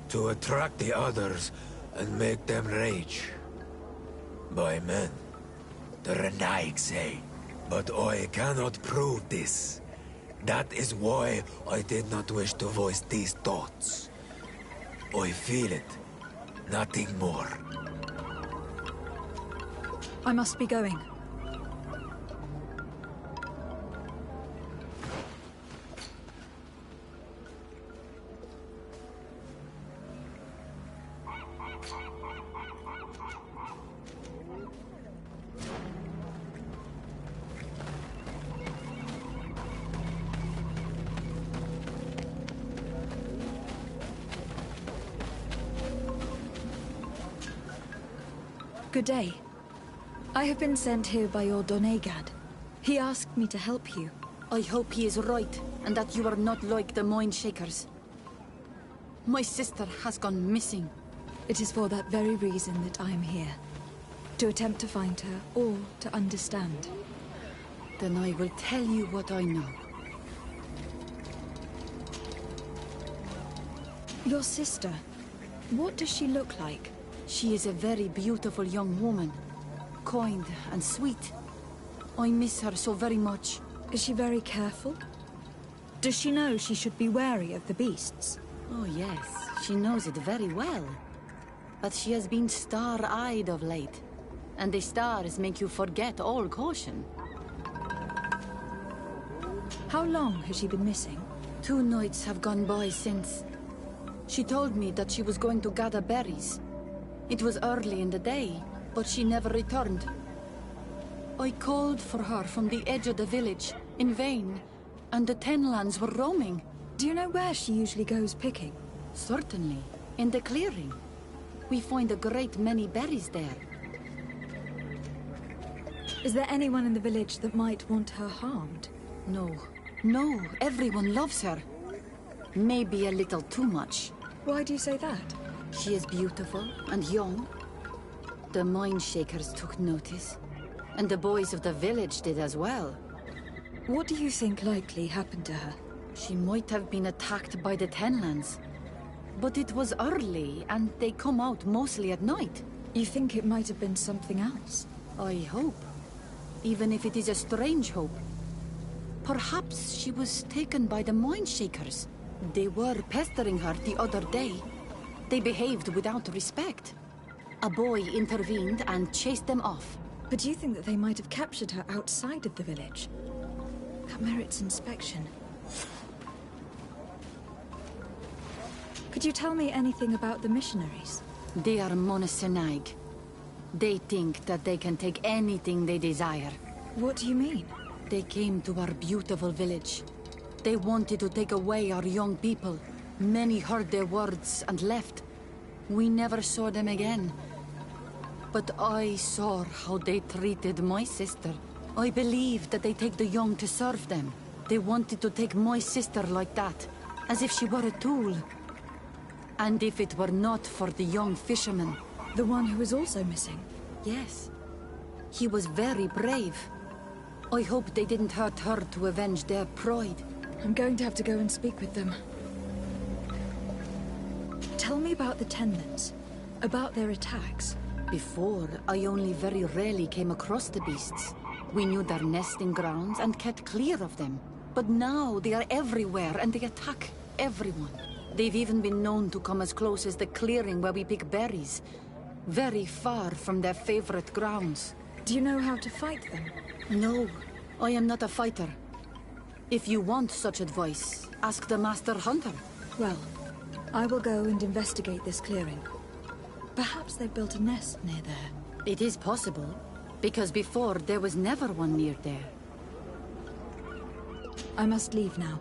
to attract the others and make them rage. By men, the Renaigse. But I cannot prove this. That is why I did not wish to voice these thoughts. I feel it, nothing more. I must be going. Good day. I have been sent here by your Donegad. He asked me to help you. I hope he is right, and that you are not like the Moin Shakers. My sister has gone missing. It is for that very reason that I am here. To attempt to find her, or to understand. Then I will tell you what I know. Your sister, what does she look like? She is a very beautiful young woman. Kind and sweet. I miss her so very much. Is she very careful? Does she know she should be wary of the beasts? Oh yes, she knows it very well. But she has been star-eyed of late. And the stars make you forget all caution. How long has she been missing? 2 nights have gone by since. She told me that she was going to gather berries. It was early in the day, but she never returned. I called for her from the edge of the village, in vain, and the Tenlands were roaming. Do you know where she usually goes picking? Certainly, in the clearing. We find a great many berries there. Is there anyone in the village that might want her harmed? No. No, everyone loves her. Maybe a little too much. Why do you say that? She is beautiful and young. The Mind Shakers took notice. And the boys of the village did as well. What do you think likely happened to her? She might have been attacked by the Tenlands. But it was early, and they come out mostly at night. You think it might have been something else? I hope. Even if it is a strange hope. Perhaps she was taken by the Mind Shakers. They were pestering her the other day. They behaved without respect. A boy intervened and chased them off. But do you think that they might have captured her outside of the village? That merits inspection. Could you tell me anything about the missionaries? They are Monasenaig. They think that they can take anything they desire. What do you mean? They came to our beautiful village. They wanted to take away our young people. Many heard their words and left. We never saw them again. But I saw how they treated my sister. I believe that they take the young to serve them. They wanted to take my sister like that, as if she were a tool. And if it were not for the young fisherman... The one who is also missing? Yes. He was very brave. I hope they didn't hurt her to avenge their pride. I'm going to have to go and speak with them. Tell me about the Tenlands. About their attacks. Before, I only very rarely came across the beasts. We knew their nesting grounds and kept clear of them. But now they are everywhere and they attack everyone. They've even been known to come as close as the clearing where we pick berries. Very far from their favorite grounds. Do you know how to fight them? No, I am not a fighter. If you want such advice, ask the Master Hunter. Well, I will go and investigate this clearing. Perhaps they built a nest near there. It is possible, because before there was never one near there. I must leave now.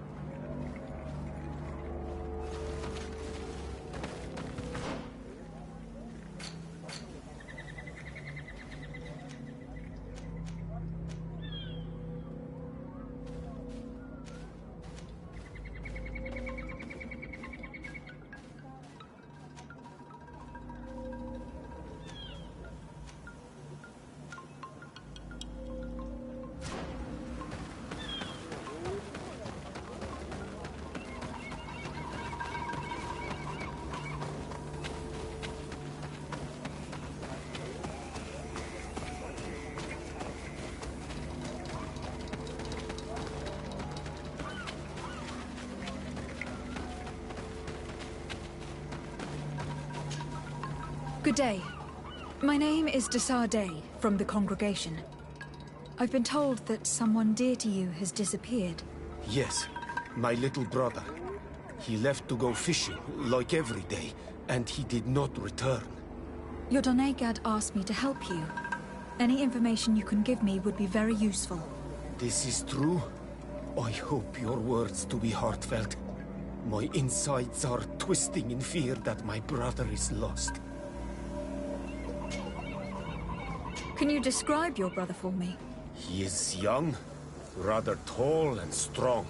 Good day. My name is Desarday, from the congregation. I've been told that someone dear to you has disappeared. Yes, my little brother. He left to go fishing, like every day, and he did not return. Your Donegad asked me to help you. Any information you can give me would be very useful. This is true? I hope your words to be heartfelt. My insides are twisting in fear that my brother is lost. Can you describe your brother for me? He is young, rather tall and strong.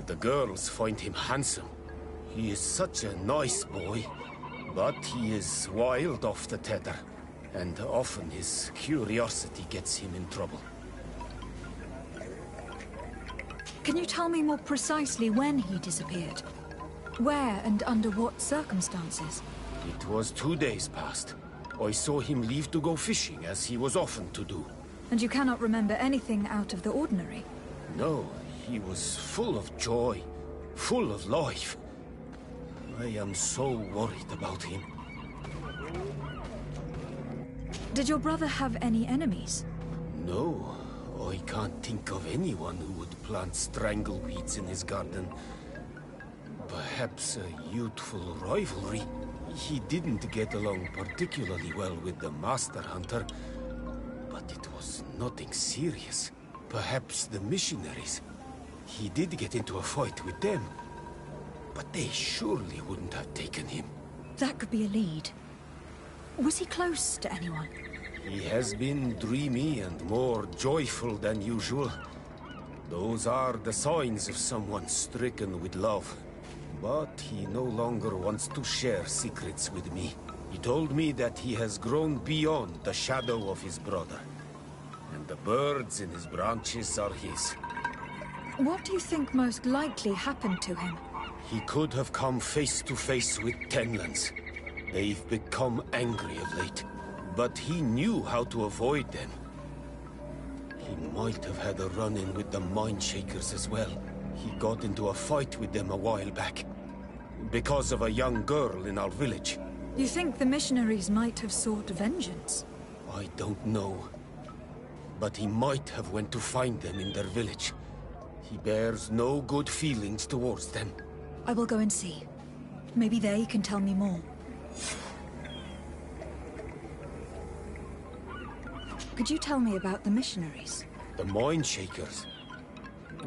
The girls find him handsome. He is such a nice boy, but he is wild off the tether, and often his curiosity gets him in trouble. Can you tell me more precisely when he disappeared? Where and under what circumstances? It was 2 days past. I saw him leave to go fishing, as he was often to do. And you cannot remember anything out of the ordinary? No, he was full of joy, full of life. I am so worried about him. Did your brother have any enemies? No, I can't think of anyone who would plant strangleweeds in his garden. Perhaps a youthful rivalry. He didn't get along particularly well with the Master Hunter, but it was nothing serious. Perhaps the missionaries. He did get into a fight with them, but they surely wouldn't have taken him. That could be a lead. Was he close to anyone? He has been dreamy and more joyful than usual. Those are the signs of someone stricken with love. But he no longer wants to share secrets with me. He told me that he has grown beyond the shadow of his brother. And the birds in his branches are his. What do you think most likely happened to him? He could have come face to face with Tenlands. They've become angry of late. But he knew how to avoid them. He might have had a run-in with the Mindshakers as well. He got into a fight with them a while back. Because of a young girl in our village. You think the missionaries might have sought vengeance? I don't know. But he might have went to find them in their village. He bears no good feelings towards them. I will go and see. Maybe they can tell me more. Could you tell me about the missionaries? The Mindshakers.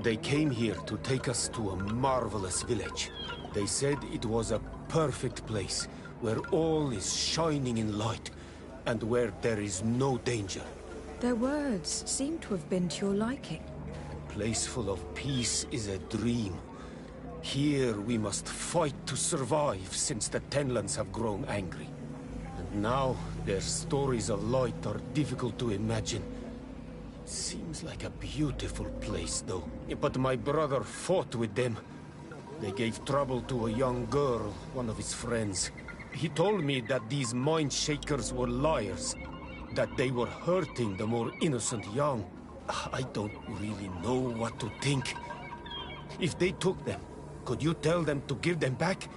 They came here to take us to a marvelous village. They said it was a perfect place, where all is shining in light, and where there is no danger. Their words seem to have been to your liking. A place full of peace is a dream. Here we must fight to survive, since the Tenlands have grown angry. And now, their stories of light are difficult to imagine. Seems like a beautiful place, though. But my brother fought with them. They gave trouble to a young girl, one of his friends. He told me that these Mindshakers were liars, that they were hurting the more innocent young. I don't really know what to think. If they took them, could you tell them to give them back?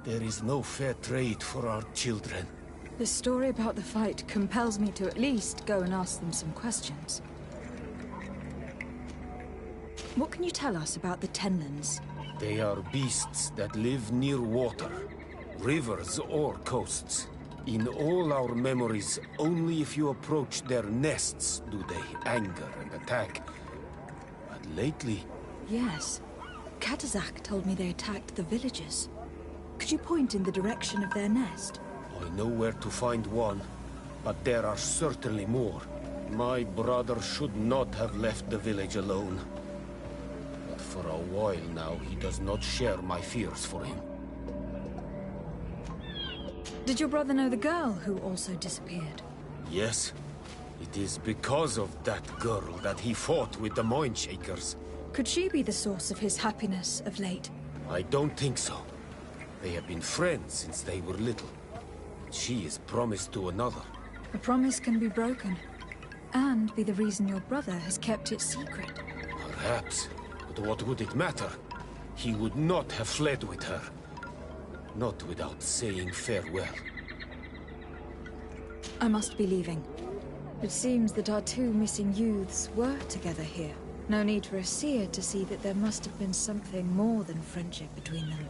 There is no fair trade for our children. The story about the fight compels me to at least go and ask them some questions. What can you tell us about the Tenlands? They are beasts that live near water, rivers or coasts. In all our memories, only if you approach their nests do they anger and attack. But lately... Yes. Katazak told me they attacked the villagers. Could you point in the direction of their nest? I know where to find one, but there are certainly more. My brother should not have left the village alone. But for a while now, he does not share my fears for him. Did your brother know the girl who also disappeared? Yes. It is because of that girl that he fought with the Mindshakers. Could she be the source of his happiness of late? I don't think so. They have been friends since they were little. She is promised to another. A promise can be broken, and be the reason your brother has kept it secret. Perhaps, but what would it matter? He would not have fled with her. Not without saying farewell. I must be leaving. It seems that our two missing youths were together here. No need for a seer to see that there must have been something more than friendship between them.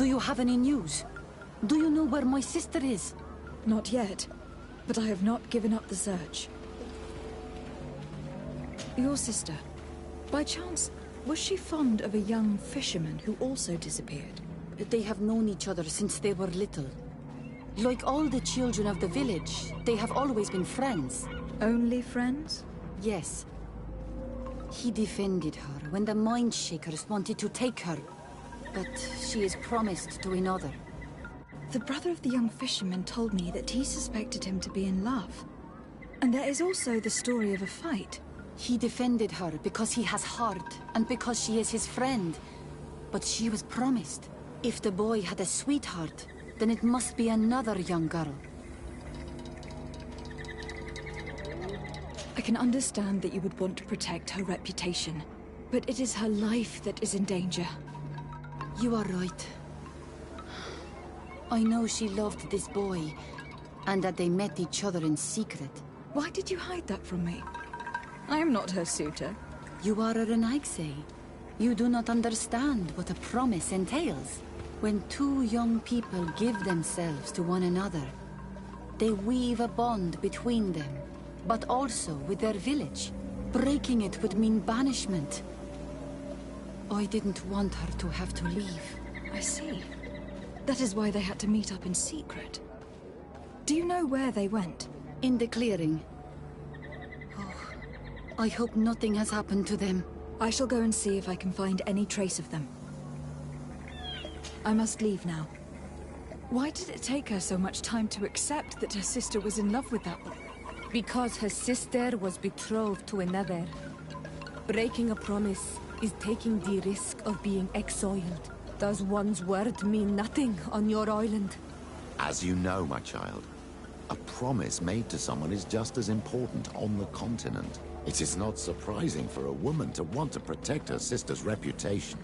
Do you have any news? Do you know where my sister is? Not yet, but I have not given up the search. Your sister, by chance, was she fond of a young fisherman who also disappeared? They have known each other since they were little. Like all the children of the village, they have always been friends. Only friends? Yes. He defended her when the Mindshakers wanted to take her, but she is promised to another. The brother of the young fisherman told me that he suspected him to be in love. And there is also the story of a fight. He defended her because he has heart, and because she is his friend. But she was promised. If the boy had a sweetheart, then it must be another young girl. I can understand that you would want to protect her reputation, but it is her life that is in danger. You are right. I know she loved this boy, and that they met each other in secret. Why did you hide that from me? I am not her suitor. You are a Renaigse. You do not understand what a promise entails. When two young people give themselves to one another, they weave a bond between them, but also with their village. Breaking it would mean banishment. I didn't want her to have to leave. I see. That is why they had to meet up in secret. Do you know where they went? In the clearing. Oh, I hope nothing has happened to them. I shall go and see if I can find any trace of them. I must leave now. Why did it take her so much time to accept that her sister was in love with that one? Because her sister was betrothed to another. Breaking a promise is taking the risk of being exiled. Does one's word mean nothing on your island? As you know, my child, a promise made to someone is just as important on the continent. It is not surprising for a woman to want to protect her sister's reputation.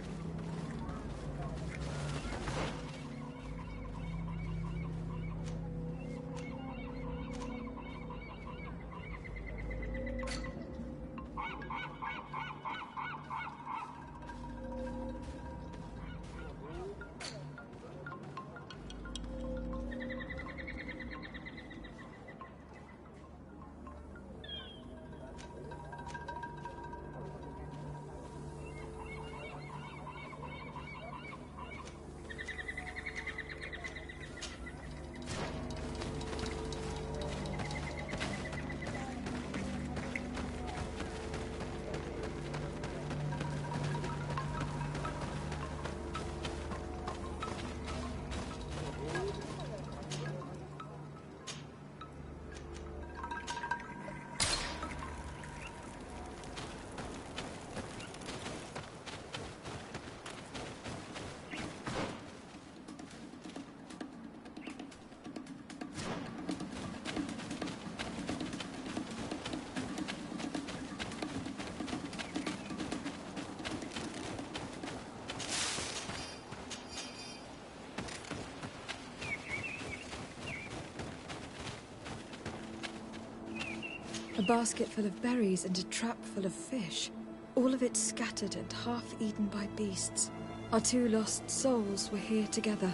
A basket full of berries and a trap full of fish. All of it scattered and half eaten by beasts. Our two lost souls were here together.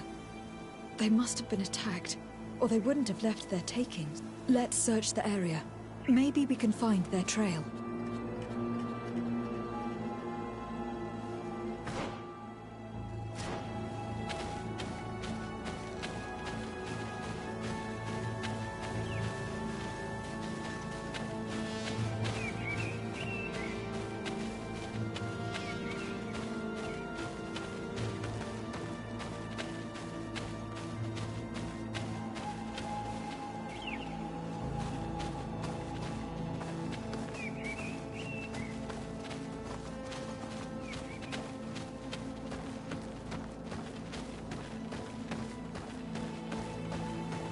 They must have been attacked, or they wouldn't have left their takings. Let's search the area. Maybe we can find their trail.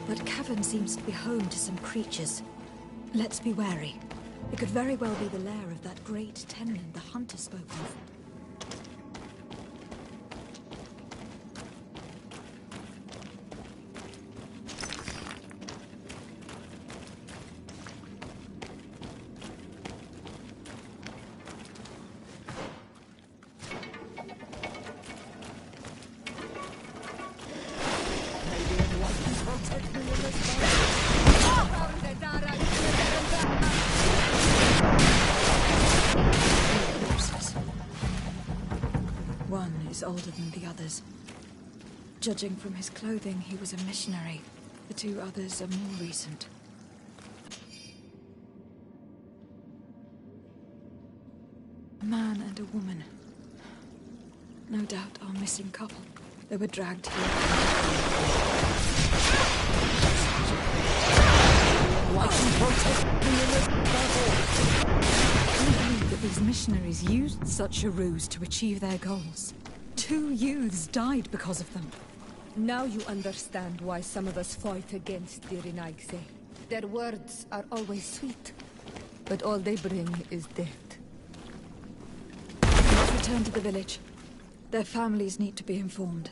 That cavern seems to be home to some creatures. Let's be wary. It could very well be the lair of that great Tenlin the hunter spoke of. older than the others. Judging from his clothing, he was a missionary. The two others are more recent. A man and a woman. No doubt our missing couple. They were dragged here. Why protest I believe that these missionaries used such a ruse to achieve their goals. 2 youths died because of them. Now you understand why some of us fight against the Renaigse. Their words are always sweet, but all they bring is death. Let's return to the village. Their families need to be informed.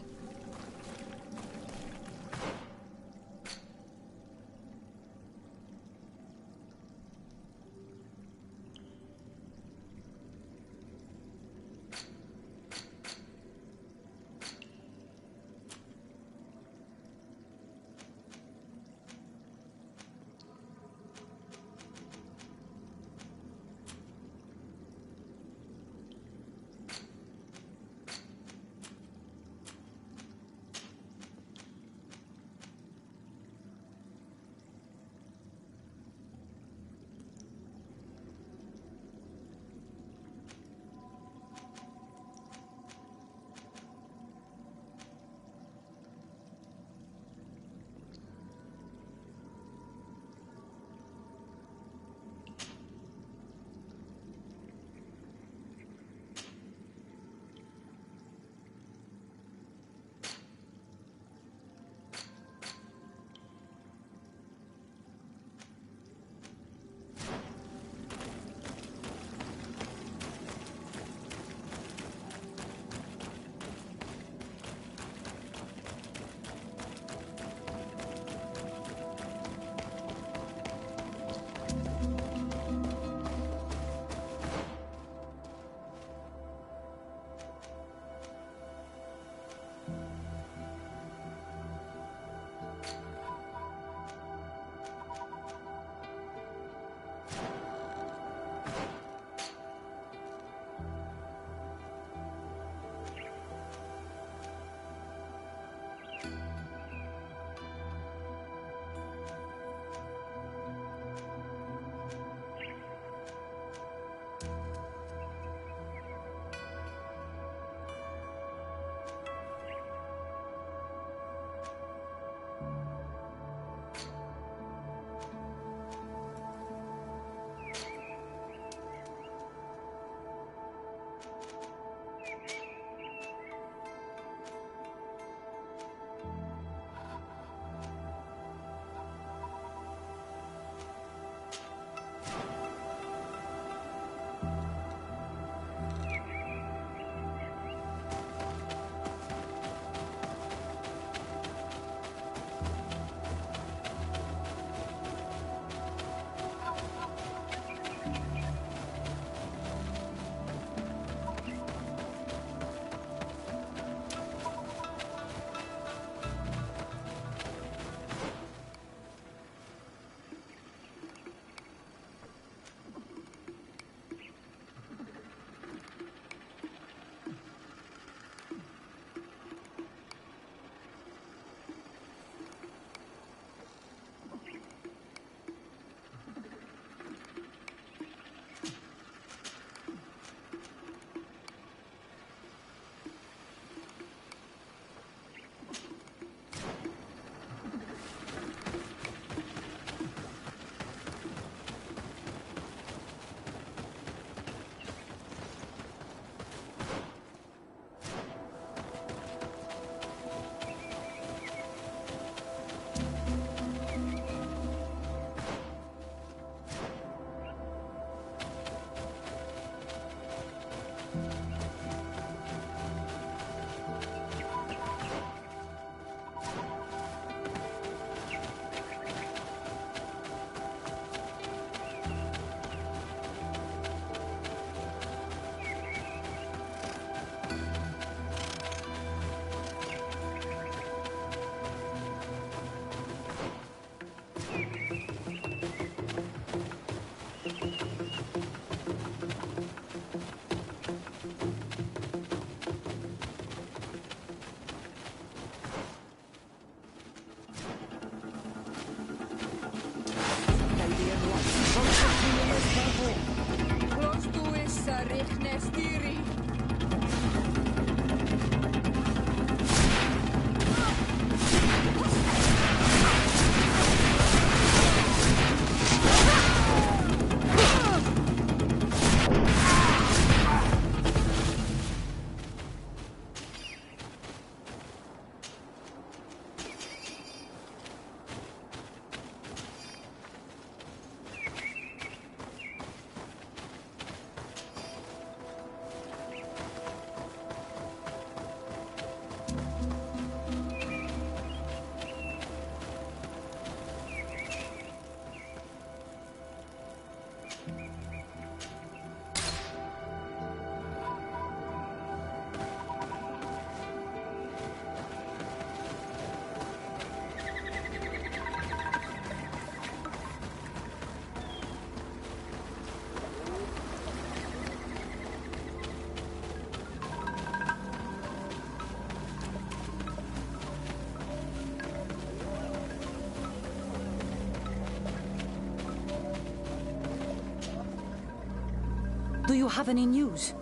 Do you have any news?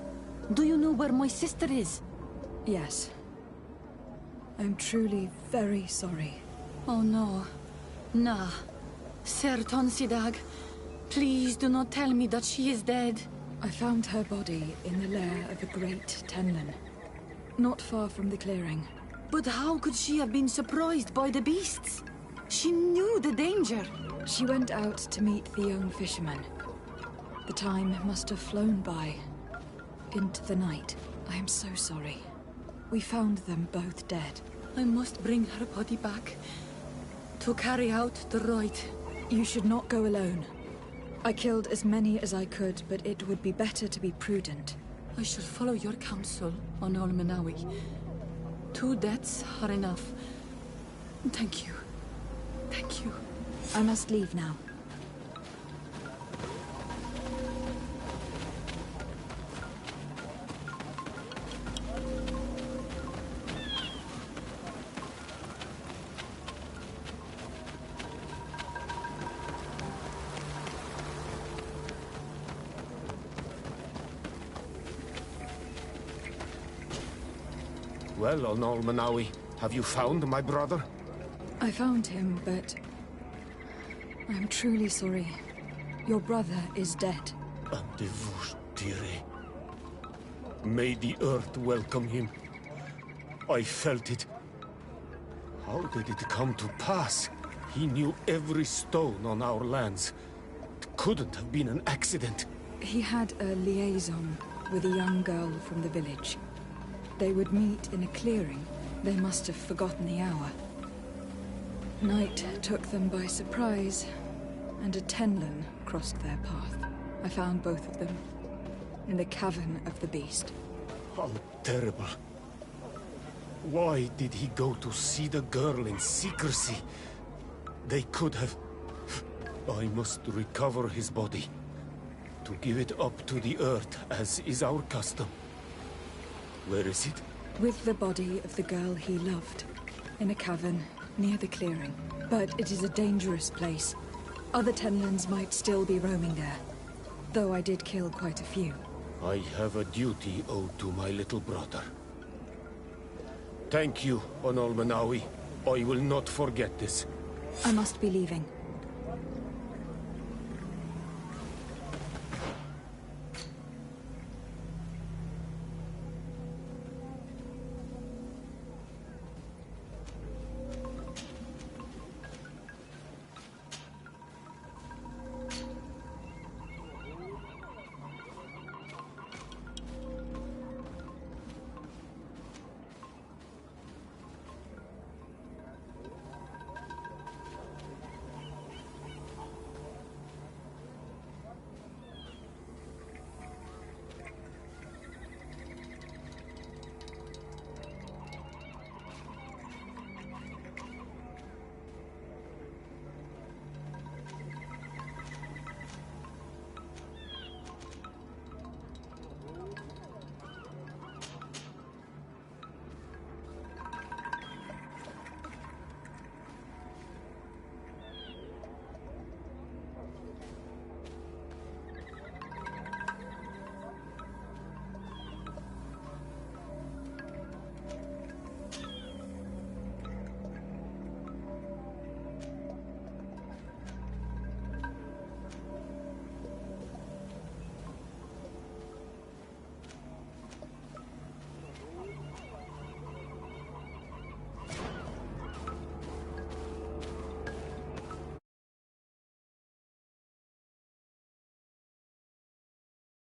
Do you know where my sister is? Yes. I'm truly very sorry. Oh no. Nah. Ser Tonsidag, please do not tell me that she is dead. I found her body in the lair of a great Tenlin. Not far from the clearing. But how could she have been surprised by the beasts? She knew the danger. She went out to meet the young fisherman. The time must have flown by. Into the night. I am so sorry. We found them both dead. I must bring her body back. To carry out the rite. You should not go alone. I killed as many as I could, but it would be better to be prudent. I shall follow your counsel, Onol Manawi. 2 deaths are enough. Thank you. Thank you. I must leave now. Well, Onol Manawi, have you found my brother? I found him, but I'm truly sorry. Your brother is dead. May the earth welcome him. I felt it. How did it come to pass? He knew every stone on our lands. It couldn't have been an accident. He had a liaison with a young girl from the village. They would meet in a clearing. They must have forgotten the hour. Night took them by surprise, and a Tenlin crossed their path. I found both of them in the cavern of the beast. How terrible. Why did he go to see the girl in secrecy? They could have... I must recover his body. To give it up to the earth, as is our custom. Where is it? With the body of the girl he loved. In a cavern near the clearing. But it is a dangerous place. Other Tenlins might still be roaming there. Though I did kill quite a few. I have a duty owed to my little brother. Thank you, Onol Manawi. I will not forget this. I must be leaving.